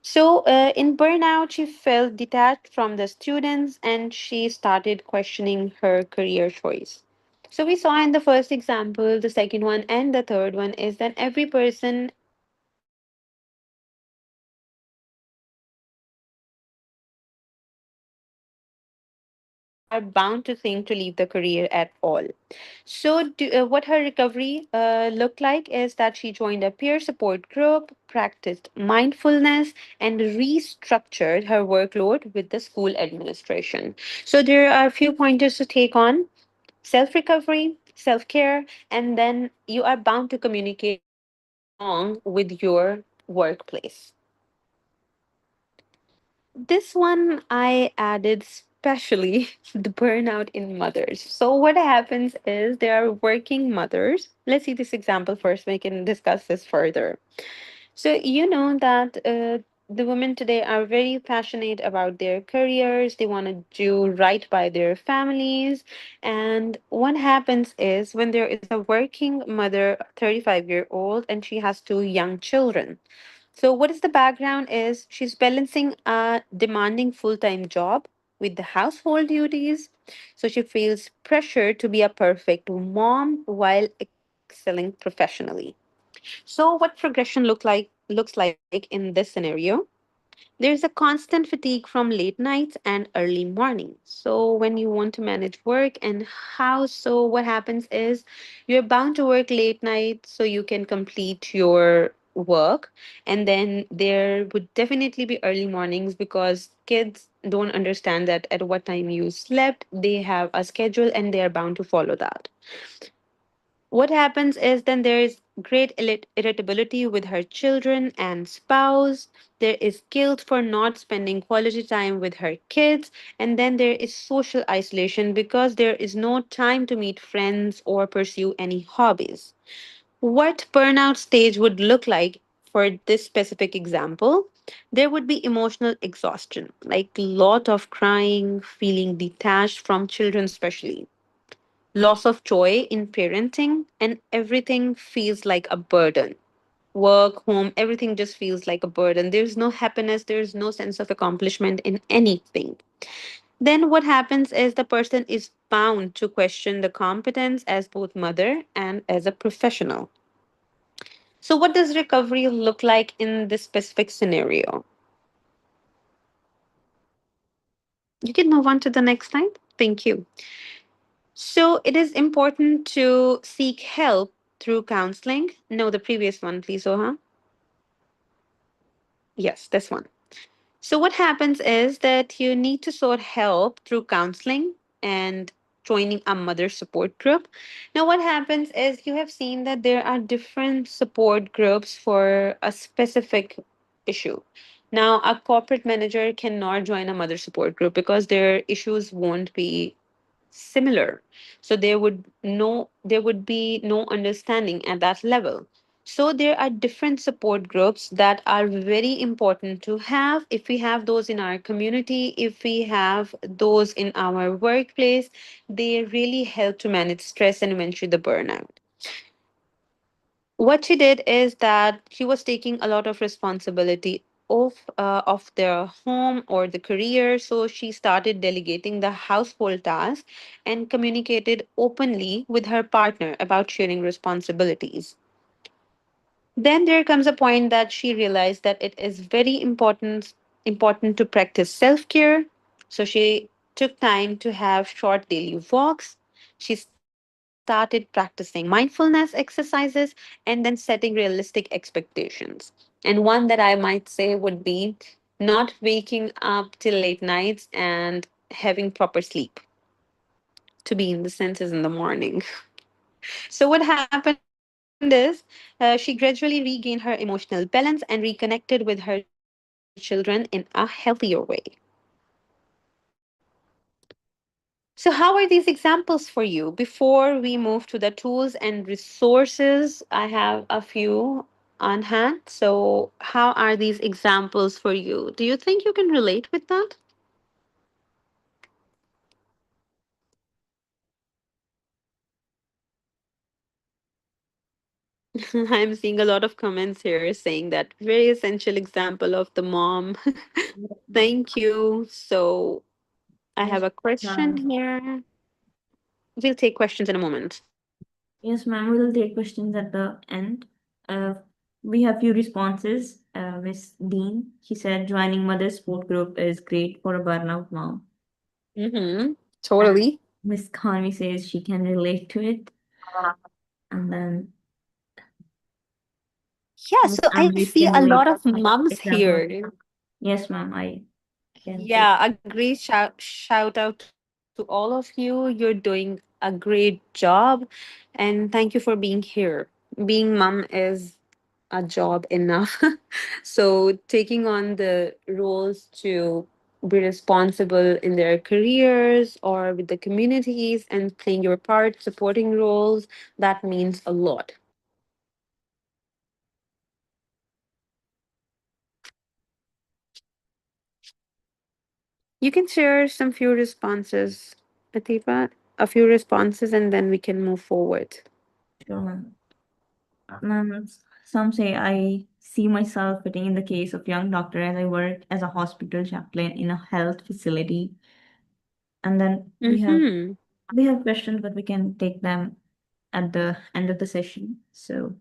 So, in burnout, she felt detached from the students and she started questioning her career choice. So, we saw in the first example, the second one, and the third one is that every person are bound to think to leave the career at all. So, what her recovery looked like is that she joined a peer support group, practiced mindfulness, and restructured her workload with the school administration. So, there are a few pointers to take on: self recovery, self care, and then you are bound to communicate along with your workplace. This one I added especially the burnout in mothers. So, what happens is there are working mothers. Let's see this example first, we can discuss this further. So, you know that the women today are very passionate about their careers, they want to do right by their families. And what happens is when there is a working mother, 35-year-old, and she has two young children, so, what is the background is she's balancing a demanding full time job with the household duties. So, she feels pressure to be a perfect mom while excelling professionally. So, what progression looks like in this scenario? There's a constant fatigue from late nights and early mornings. So, when you want to manage work and house, so what happens is you're bound to work late night so you can complete your work. And then there would definitely be early mornings because kids don't understand that at what time you slept. They have a schedule and they are bound to follow that. What happens is then there is great irritability with her children and spouse. There is guilt for not spending quality time with her kids. And then there is social isolation because there is no time to meet friends or pursue any hobbies. What burnout stage would look like for this specific example? There would be emotional exhaustion, like lot of crying, feeling detached from children, especially loss of joy in parenting, and everything feels like a burden. Work, home, everything just feels like a burden. There's no happiness, there's no sense of accomplishment in anything. Then what happens is the person is bound to question the competence as both mother and as a professional. So, what does recovery look like in this specific scenario? You can move on to the next slide. Thank you. So, it is important to seek help through counseling. No, the previous one, please, Oha. Yes, this one. So, what happens is that you need to sort help through counseling and joining a mother support group. Now, what happens is you have seen that there are different support groups for a specific issue. Now, a corporate manager cannot join a mother support group because their issues won't be similar, so there would be no understanding at that level. So there are different support groups that are very important to have. If we have those in our community, if we have those in our workplace, they really help to manage stress and eventually the burnout. What she did is that she was taking a lot of responsibility of their home or the career, so she started delegating the household tasks and communicated openly with her partner about sharing responsibilities. Then there comes a point that she realized that it is very important to practice self-care. So she took time to have short daily walks. She started practicing mindfulness exercises and then setting realistic expectations. And one that I might say would be not waking up till late nights and having proper sleep to be in the senses in the morning. So, what happened is she gradually regained her emotional balance and reconnected with her children in a healthier way. So, how are these examples for you? Before we move to the tools and resources, I have a few on hand. So, how are these examples for you? Do you think you can relate with that? I'm seeing a lot of comments here saying that very essential example of the mom. Thank you. So, I Yes, have a question ma'am. here. We'll take questions in a moment. Yes, ma'am. We'll take questions at the end. Uh, we have few responses. Miss Dean, she said joining mother support group is great for a burnout mom. Mm-hmm. And Totally. Miss Khanvi says she can relate to it. And then Yeah, Miss so I Amrit see can a relate lot of moms example. here. Yes, ma'am. I can take. Yeah, a great shout out to all of you. You're doing a great job, and thank you for being here. Being mom is a job enough. So taking on the roles to be responsible in their careers or with the communities and playing your part, supporting roles, that means a lot. You can share some few responses, Atiba, a few responses, and then we can move forward. Sure, ma'am. Ma'am, some say I see myself fitting in the case of young doctor as I work as a hospital chaplain in a health facility. And then Mm-hmm. we have questions, but we can take them at the end of the session. So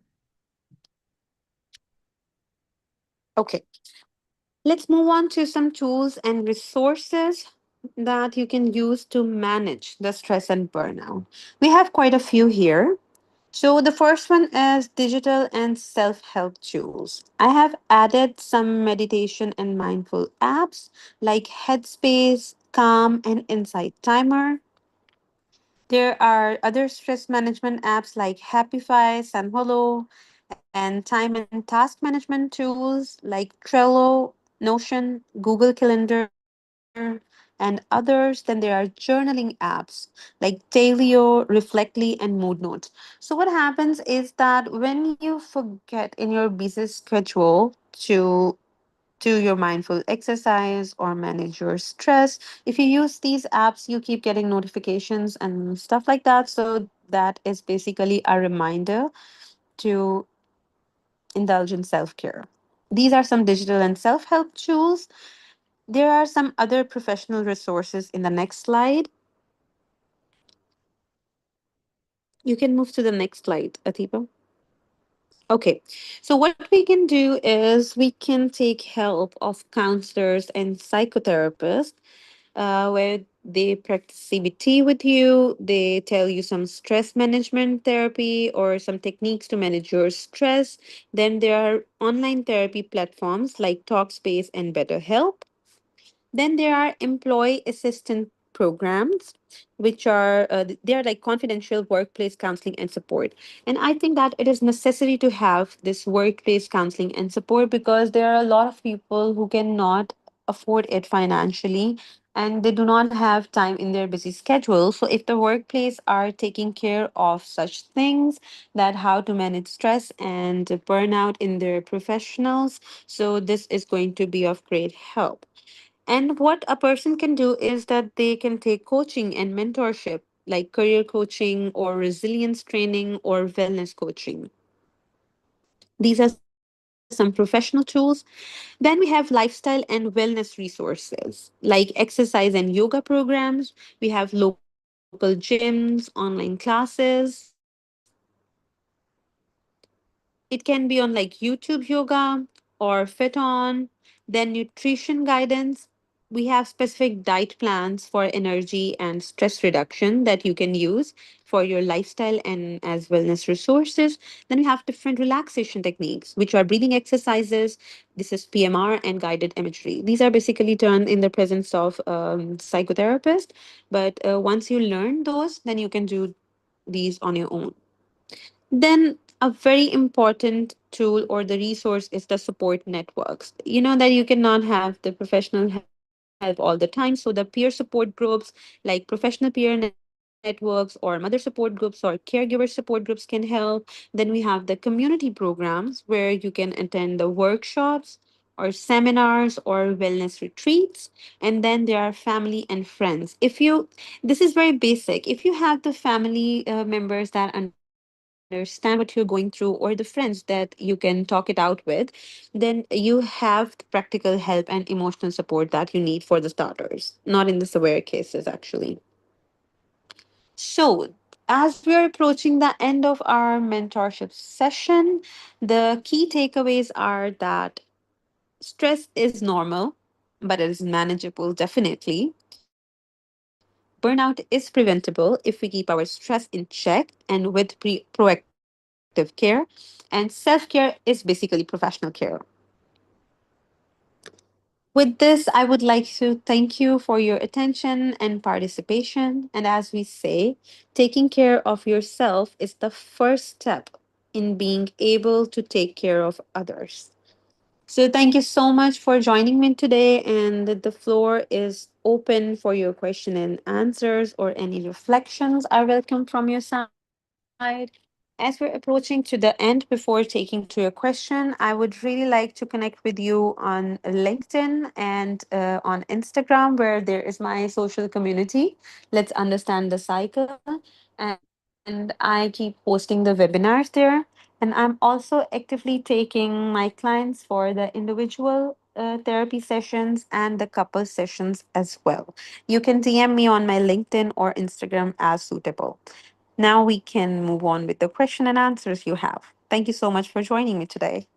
Okay, let's move on to some tools and resources that you can use to manage the stress and burnout. We have quite a few here. So, the first one is digital and self help tools. I have added some meditation and mindful apps like Headspace, Calm, and Insight Timer. There are other stress management apps like Happify, Sanholo, and time and task management tools like Trello, Notion, Google Calendar, and others. Then there are journaling apps like Talio, Reflectly, and Mood Notes. So, what happens is that when you forget in your busy schedule to your mindful exercise or manage your stress. If you use these apps, you keep getting notifications and stuff like that. So that is basically a reminder to indulge in self care. These are some digital and self help tools. There are some other professional resources in the next slide. You can move to the next slide, Atiba. Okay, so what we can do is we can take help of counselors and psychotherapists where they practice CBT with you. They tell you some stress management therapy or some techniques to manage your stress. Then there are online therapy platforms like Talkspace and BetterHelp. Then there are employee assistant programs which are they are like confidential workplace counseling and support. And I think that it is necessary to have this workplace counseling and support because there are a lot of people who cannot afford it financially, and they do not have time in their busy schedule. So if the workplace are taking care of such things, that how to manage stress and burnout in their professionals, so this is going to be of great help. And what a person can do is that they can take coaching and mentorship, like career coaching or resilience training or wellness coaching. These are some professional tools. Then we have lifestyle and wellness resources like exercise and yoga programs. We have local gyms, online classes. It can be on like YouTube yoga or Fit On. Then nutrition guidance. We have specific diet plans for energy and stress reduction that you can use for your lifestyle and as wellness resources. Then we have different relaxation techniques, which are breathing exercises. This is PMR and guided imagery. These are basically done in the presence of psychotherapist. But once you learn those, then you can do these on your own. Then a very important tool or the resource is the support networks. You know that you cannot have the professional help all the time. So the peer support groups like professional peer networks or mother support groups or caregiver support groups can help. Then we have the community programs where you can attend the workshops or seminars or wellness retreats. And then there are family and friends. If you, this is very basic. If you have the family members that understand what you're going through or the friends that you can talk it out with, then you have the practical help and emotional support that you need for the starters, not in the severe cases, actually. So, as we are approaching the end of our mentorship session, the key takeaways are that stress is normal, but it is manageable, definitely. Burnout is preventable if we keep our stress in check and with proactive care. And self care is basically professional care. With this, I would like to thank you for your attention and participation. And as we say, taking care of yourself is the first step in being able to take care of others. So, thank you so much for joining me today. And the floor is open for your question and answers or any reflections are welcome from your side. As we're approaching to the end, before taking to your question, I would really like to connect with you on LinkedIn and on Instagram, where there is my social community. Let's understand the cycle. And I keep hosting the webinars there. And I'm also actively taking my clients for the individual therapy sessions and the couple sessions as well. You can DM me on my LinkedIn or Instagram as suitable. Now we can move on with the question and answers you have. Thank you so much for joining me today.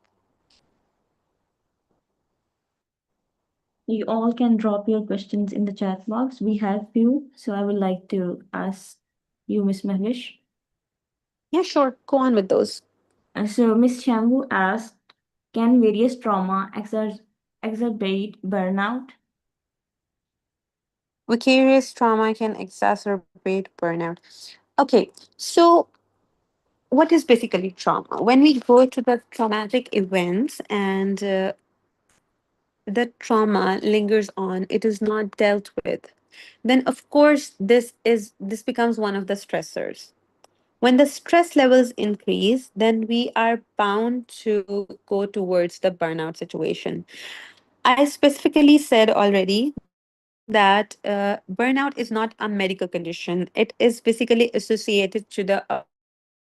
You all can drop your questions in the chat box. We have few, so I would like to ask you, Miss Mahvish. Yeah, sure. Go on with those. So Miss Shambu asked, can various trauma exacerbate burnout? Vicarious trauma can exacerbate burnout. Okay, so what is basically trauma? When we go to the traumatic events and the trauma lingers on, it is not dealt with, then of course this becomes one of the stressors. When the stress levels increase, then we are bound to go towards the burnout situation. I specifically said already that burnout is not a medical condition. It is basically associated to the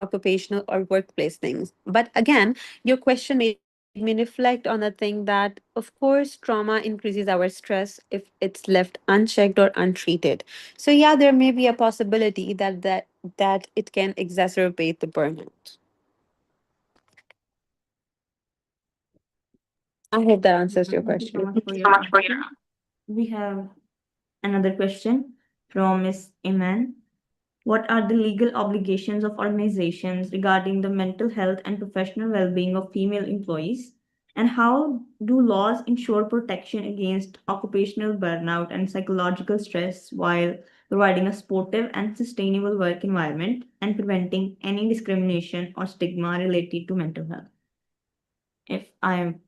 occupational or workplace things. But again, your question made me reflect on the thing that, of course, trauma increases our stress if it's left unchecked or untreated. So yeah, there may be a possibility that it can exacerbate the burnout. I hope that answers your Thank you so question. much for your answer. We have another question from Miss Iman. What are the legal obligations of organizations regarding the mental health and professional well-being of female employees? And how do laws ensure protection against occupational burnout and psychological stress while providing a supportive and sustainable work environment, and preventing any discrimination or stigma related to mental health. If I'm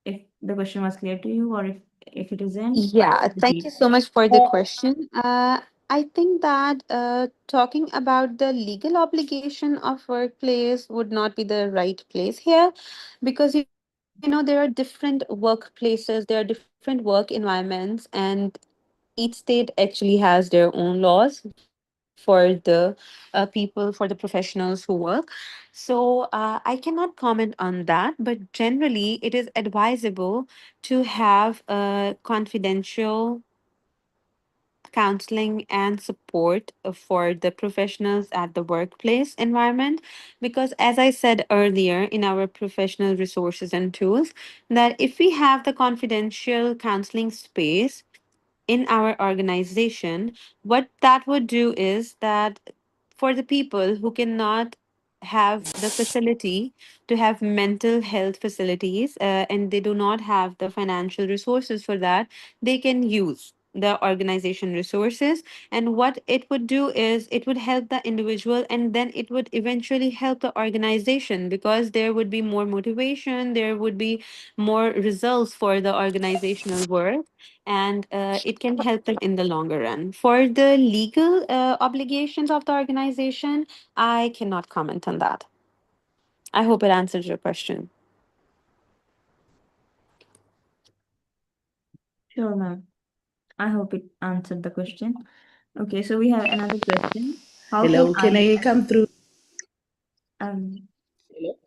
if the question was clear to you, or if it isn't, I Yeah, will thank you repeat. so much for the question. I think that talking about the legal obligation of workplace would not be the right place here, because there are different workplaces, there are different work environments, and each state actually has their own laws for the people, for the professionals who work. So I cannot comment on that, but generally it is advisable to have confidential counseling and support for the professionals at the workplace environment, because as I said earlier in our professional resources and tools, that if we have the confidential counseling space in our organization, what that would do is that for the people who cannot have the facility to have mental health facilities, and they do not have the financial resources for that, they can use the organization resources. And what it would do is it would help the individual, and then it would eventually help the organization, because there would be more motivation, there would be more results for the organizational work, and it can help them in the longer run. For the legal obligations of the organization, I cannot comment on that. I hope it answers your question. Sure, ma'am. I hope it answered the question. Okay, so we have another question. How can Hello, can I, I come through? um, Hello.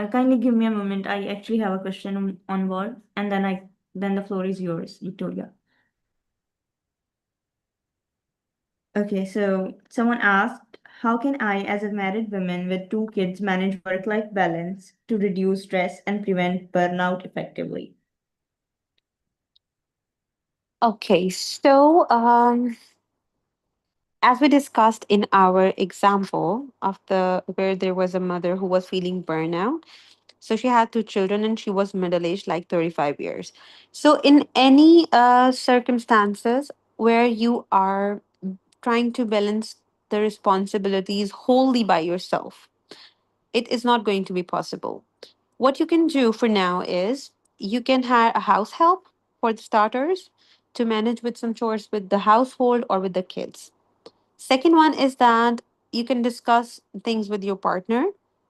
kindly give me a moment. I actually have a question on board, and then the floor is yours, Victoria. Okay, so someone asked, how can I, as a married woman with two kids, manage work-life balance to reduce stress and prevent burnout effectively? Okay, so as we discussed in our example of the where there was a mother who was feeling burnout. So she had two children and she was middle aged, like 35 years. So, in any circumstances where you are trying to balance the responsibilities wholly by yourself, it is not going to be possible. What you can do for now is you can hire a house help for the starters to manage with some chores with the household or with the kids. Second one is that you can discuss things with your partner,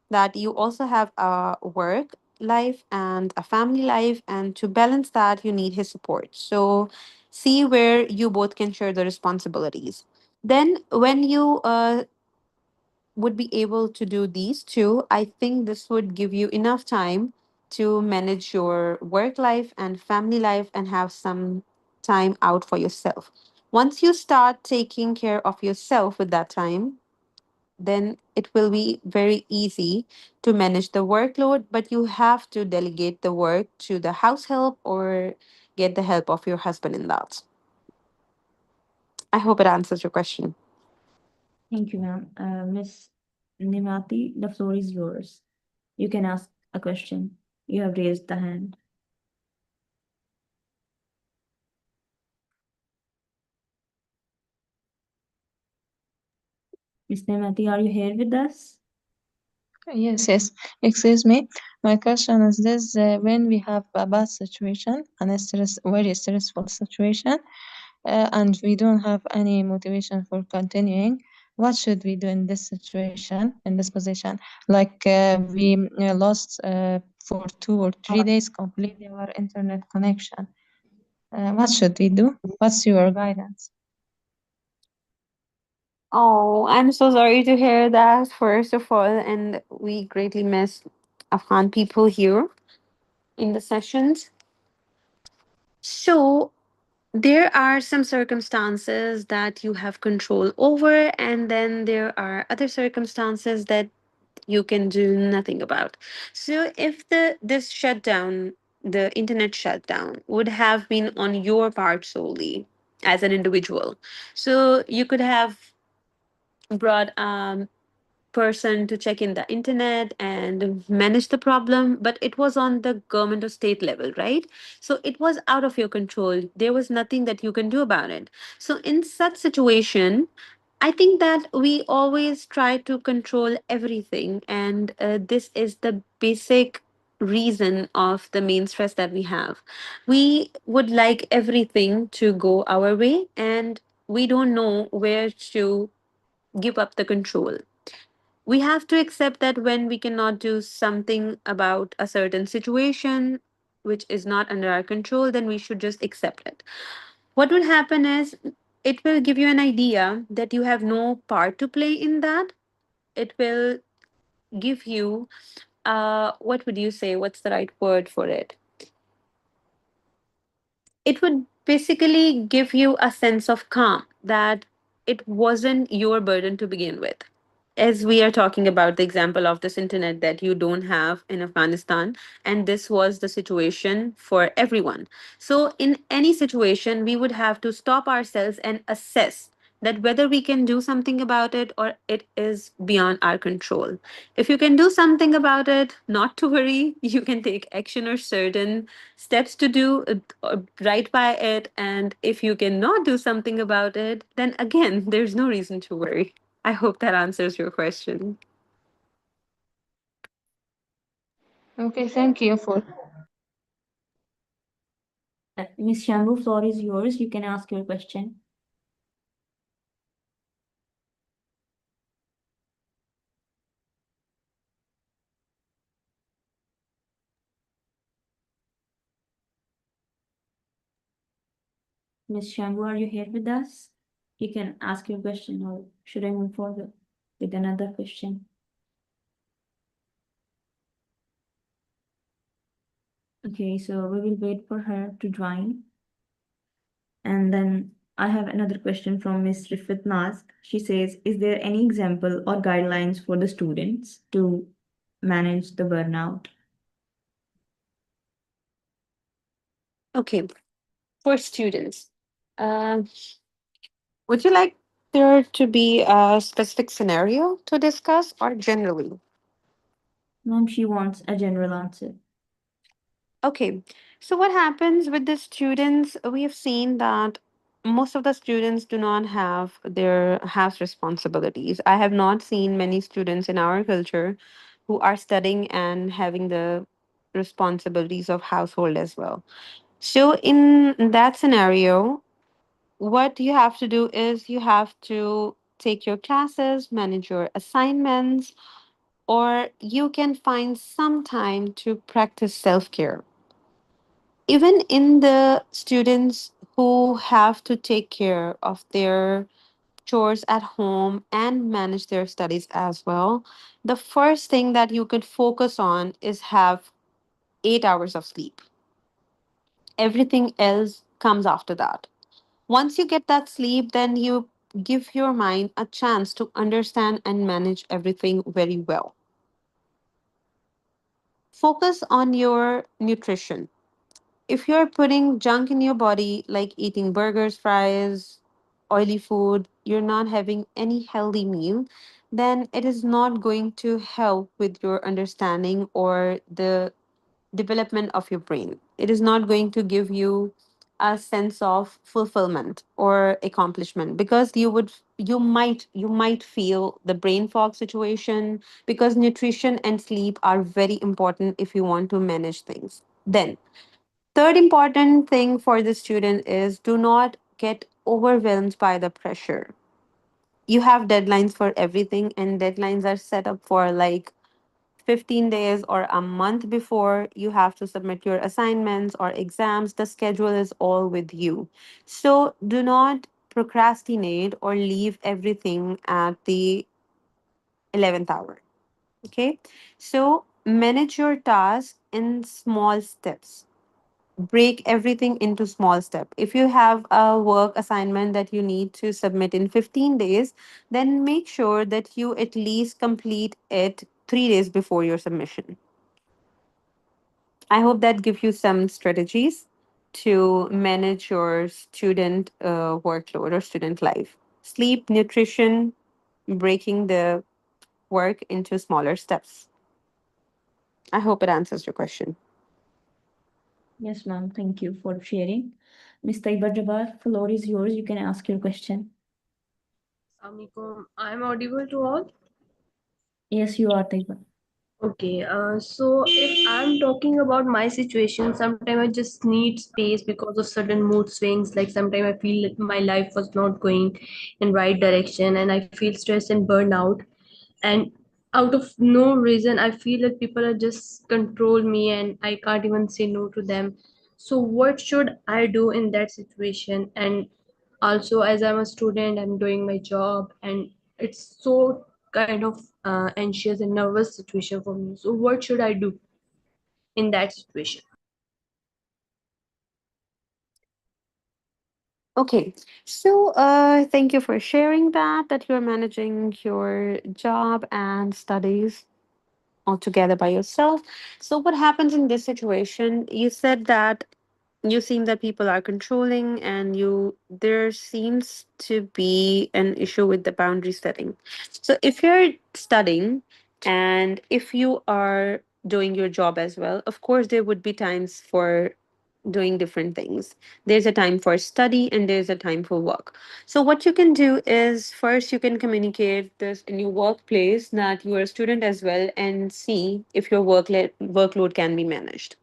that you also have a work life and a family life, and to balance that, you need his support. So, see where you both can share the responsibilities. Then, when you would be able to do these two, I think this would give you enough time to manage your work life and family life and have some time out for yourself. Once you start taking care of yourself with that time, then it will be very easy to manage the workload, but you have to delegate the work to the house help or get the help of your husband in that. I hope it answers your question. Thank you, ma'am. Miss Nimati, the floor is yours. You can ask a question. You have raised the hand. Miss Nimati, are you here with us? Yes, yes. Excuse me. My question is this: when we have a bad situation and a very stressful situation, and we don't have any motivation for continuing, what should we do in this situation, in this position? Like we lost for 2 or 3 days completely our internet connection. What should we do? What's your guidance? Oh, I'm so sorry to hear that, first of all, and we greatly miss Afghan people here in the sessions. So, there are some circumstances that you have control over, and then there are other circumstances that you can do nothing about. So, if this shutdown, the internet shutdown, would have been on your part solely as an individual, so you could have brought person to check in the internet and manage the problem, but it was on the government or state level, right? So it was out of your control. There was nothing that you can do about it. So in such situation, I think that we always try to control everything, and this is the basic reason of the main stress that we have. We would like everything to go our way, and we don't know where to give up the control. We have to accept that when we cannot do something about a certain situation which is not under our control, then we should just accept it. What will happen is it will give you an idea that you have no part to play in that. It will give you, what would you say? What's the right word for it? It would basically give you a sense of calm that it wasn't your burden to begin with. As we are talking about the example of this internet that you don't have in Afghanistan, and this was the situation for everyone. So, in any situation, we would have to stop ourselves and assess that whether we can do something about it or it is beyond our control. If you can do something about it, not to worry, you can take action or certain steps to do right by it. And if you cannot do something about it, then again, there's no reason to worry. I hope that answers your question. Okay, thank you for. Miss Shambu, floor is yours. You can ask your question. Miss Shambu, are you here with us? You can ask your question, or should I move forward with another question? Okay, so we will wait for her to join. And then I have another question from Miss Rifat Naz. She says, is there any example or guidelines for the students to manage the burnout? Okay, for students, uh, would you like there to be a specific scenario to discuss or generally? Mom, she wants a general answer. Okay, so what happens with the students? We have seen that most of the students do not have their house responsibilities. I have not seen many students in our culture who are studying and having the responsibilities of household as well. So, in that scenario, what you have to do is you have to take your classes, manage your assignments, or you can find some time to practice self care. Even in the students who have to take care of their chores at home and manage their studies as well, the first thing that you could focus on is have 8 hours of sleep. Everything else comes after that. Once you get that sleep, then you give your mind a chance to understand and manage everything very well. Focus on your nutrition. If you're putting junk in your body, like eating burgers, fries, oily food, you're not having any healthy meal, then it is not going to help with your understanding or the development of your brain. It is not going to give you a sense of fulfillment or accomplishment, because you might feel the brain fog situation, because nutrition and sleep are very important if you want to manage things. Then third important thing for the student is do not get overwhelmed by the pressure. You have deadlines for everything, and deadlines are set up for like 15 days or a month before you have to submit your assignments or exams. The schedule is all with you. So do not procrastinate or leave everything at the 11th hour. Okay. So manage your task in small steps. Break everything into small steps. If you have a work assignment that you need to submit in 15 days, then make sure that you at least complete it 3 days before your submission. I hope that gives you some strategies to manage your student workload or student life. Sleep, nutrition, breaking the work into smaller steps. I hope it answers your question. Yes, ma'am. Thank you for sharing. Ms. Taiba Jabbar, floor is yours. You can ask your question. Assalamualaikum. I'm audible to all. Yes, you are Taiba. Okay, so if I'm talking about my situation, sometimes I just need space because of sudden mood swings. Like sometimes I feel like my life was not going in right direction, and I feel stressed and burnout. And out of no reason, I feel that people are just control me, and I can't even say no to them. So what should I do in that situation? And also, as I'm a student, I'm doing my job, and it's so kind of anxious and nervous situation for me. So what should I do in that situation? Okay, so thank you for sharing that you're managing your job and studies altogether by yourself. So what happens in this situation? You said that you seem that people are controlling and you there seems to be an issue with the boundary setting. So if you're studying and if you are doing your job as well, of course there would be times for doing different things. There's a time for study and there's a time for work. So what you can do is first you can communicate this in your workplace that you are a student as well and see if your workload can be managed.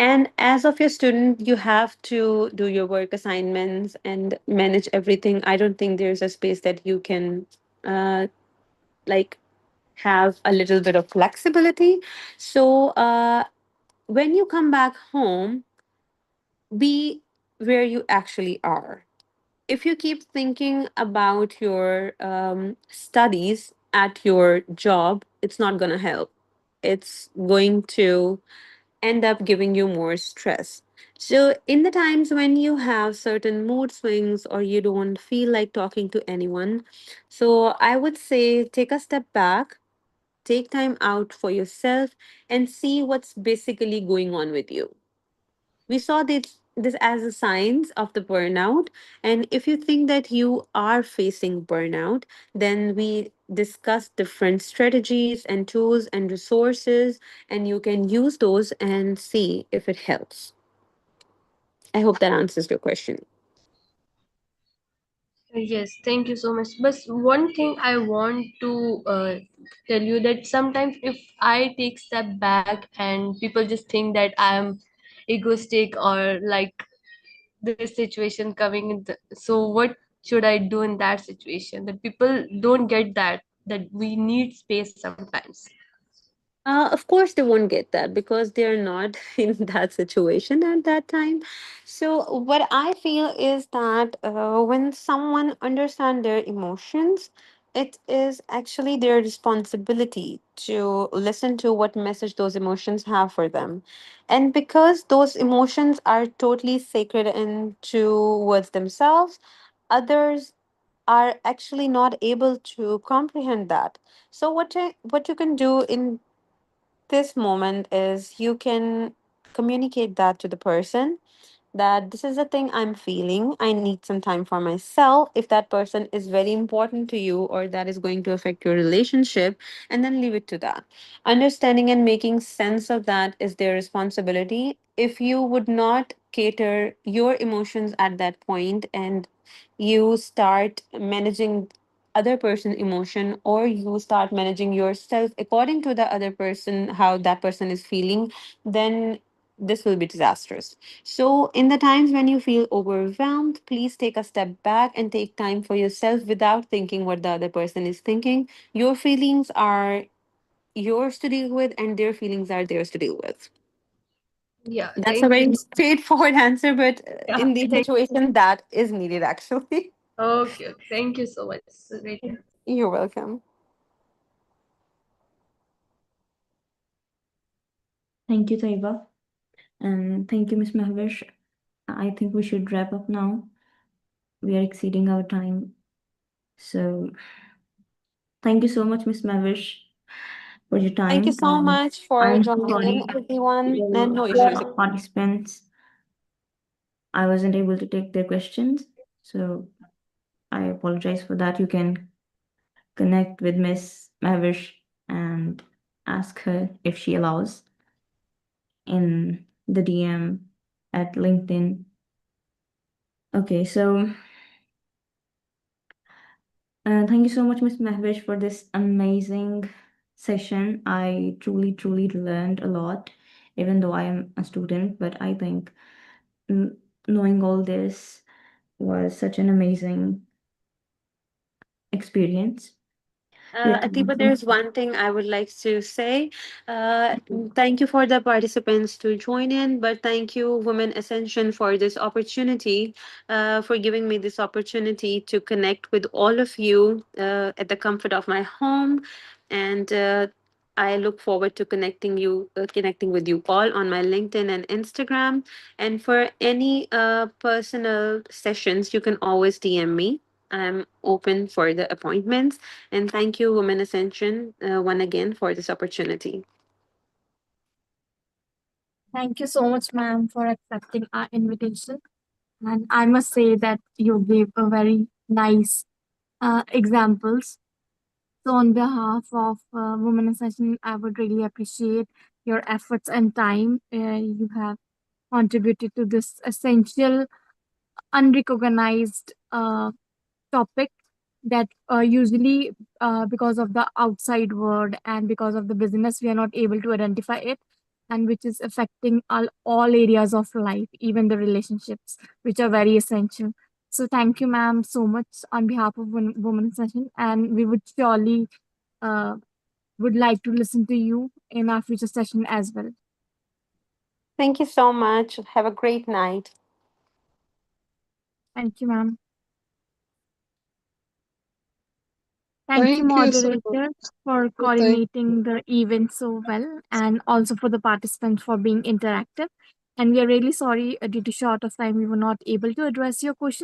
And as of your student, you have to do your work assignments and manage everything. I don't think there's a space that you can uh, like have a little bit of flexibility. So when you come back home, be where you actually are. If you keep thinking about your studies at your job, it's not going to help. It's going to end up giving you more stress. So, in the times when you have certain mood swings or you don't feel like talking to anyone, so I would say take a step back, take time out for yourself, and see what's basically going on with you. We saw this as a signs of the burnout, and if you think that you are facing burnout, then we discuss different strategies and tools and resources, and you can use those and see if it helps. I hope that answers your question. Yes, thank you so much. But one thing I want to tell you that sometimes if I take step back and people just think that I am egoistic or like this situation coming in so what should I do in that situation? That people don't get that we need space sometimes. Of course, they won't get that because they're not in that situation at that time. So, what I feel is that when someone understands their emotions, it is actually their responsibility to listen to what message those emotions have for them. And because those emotions are totally sacred and towards themselves, others are actually not able to comprehend that. So what you can do in this moment is you can communicate that to the person that this is the thing I'm feeling. I need some time for myself. If that person is very important to you or that is going to affect your relationship, and then leave it to that. Understanding and making sense of that is their responsibility. If you would not cater your emotions at that point and you start managing other person emotion or you start managing yourself according to the other person how that person is feeling, then this will be disastrous. So, in the times when you feel overwhelmed, please take a step back and take time for yourself without thinking what the other person is thinking. Your feelings are yours to deal with, and their feelings are theirs to deal with. Yeah, That's a thank very you. straightforward answer, but Yeah, in the thank situation, that is needed actually. okay, okay, thank you so much. So great. You're welcome. Thank you, Taiba. And thank you, Ms. Mahvish. I think we should wrap up now. We are exceeding our time. So thank you so much, Ms. Mahvish, for your Thank you time. so much for I'm so joining in, sorry everyone, and to no issues. all participants. I wasn't able to take their questions. So I apologize for that. You can connect with Miss Mavish and ask her if she allows in the DM at LinkedIn. Okay, so thank you so much, Miss Mehvish, for this amazing session. I truly, truly learned a lot, even though I am a student. But I think mm, knowing all this was such an amazing experience. Yeah, Atiba, there's one thing I would like to say. Uh, Thank you for the participants to join in, but thank you, Women Ascension, for this opportunity, for giving me this opportunity to connect with all of you at the comfort of my home. And I look forward to connecting with you all on my LinkedIn and Instagram. And for any personal sessions, you can always DM me. I'm open for the appointments. And thank you, Women Ascension, one again for this opportunity. Thank you so much, ma'am, for accepting our invitation. And I must say that you gave a very nice examples. So, on behalf of Women Ascension, I would really appreciate your efforts and time you have contributed to this essential, unrecognized topic that usually, because of the outside world and because of the business, we are not able to identify it, and which is affecting all areas of life, even the relationships, which are very essential. So, thank you, ma'am, so much on behalf of Women Session, and we would surely uh, would like to listen to you in our future session as well. Thank you so much. Have a great night. Thank you, ma'am. Thank you, Thank you so much. moderator, for Thank coordinating the event so well, and also for the participants for being interactive. And we are really sorry, due to short of time, we were not able to address your questions.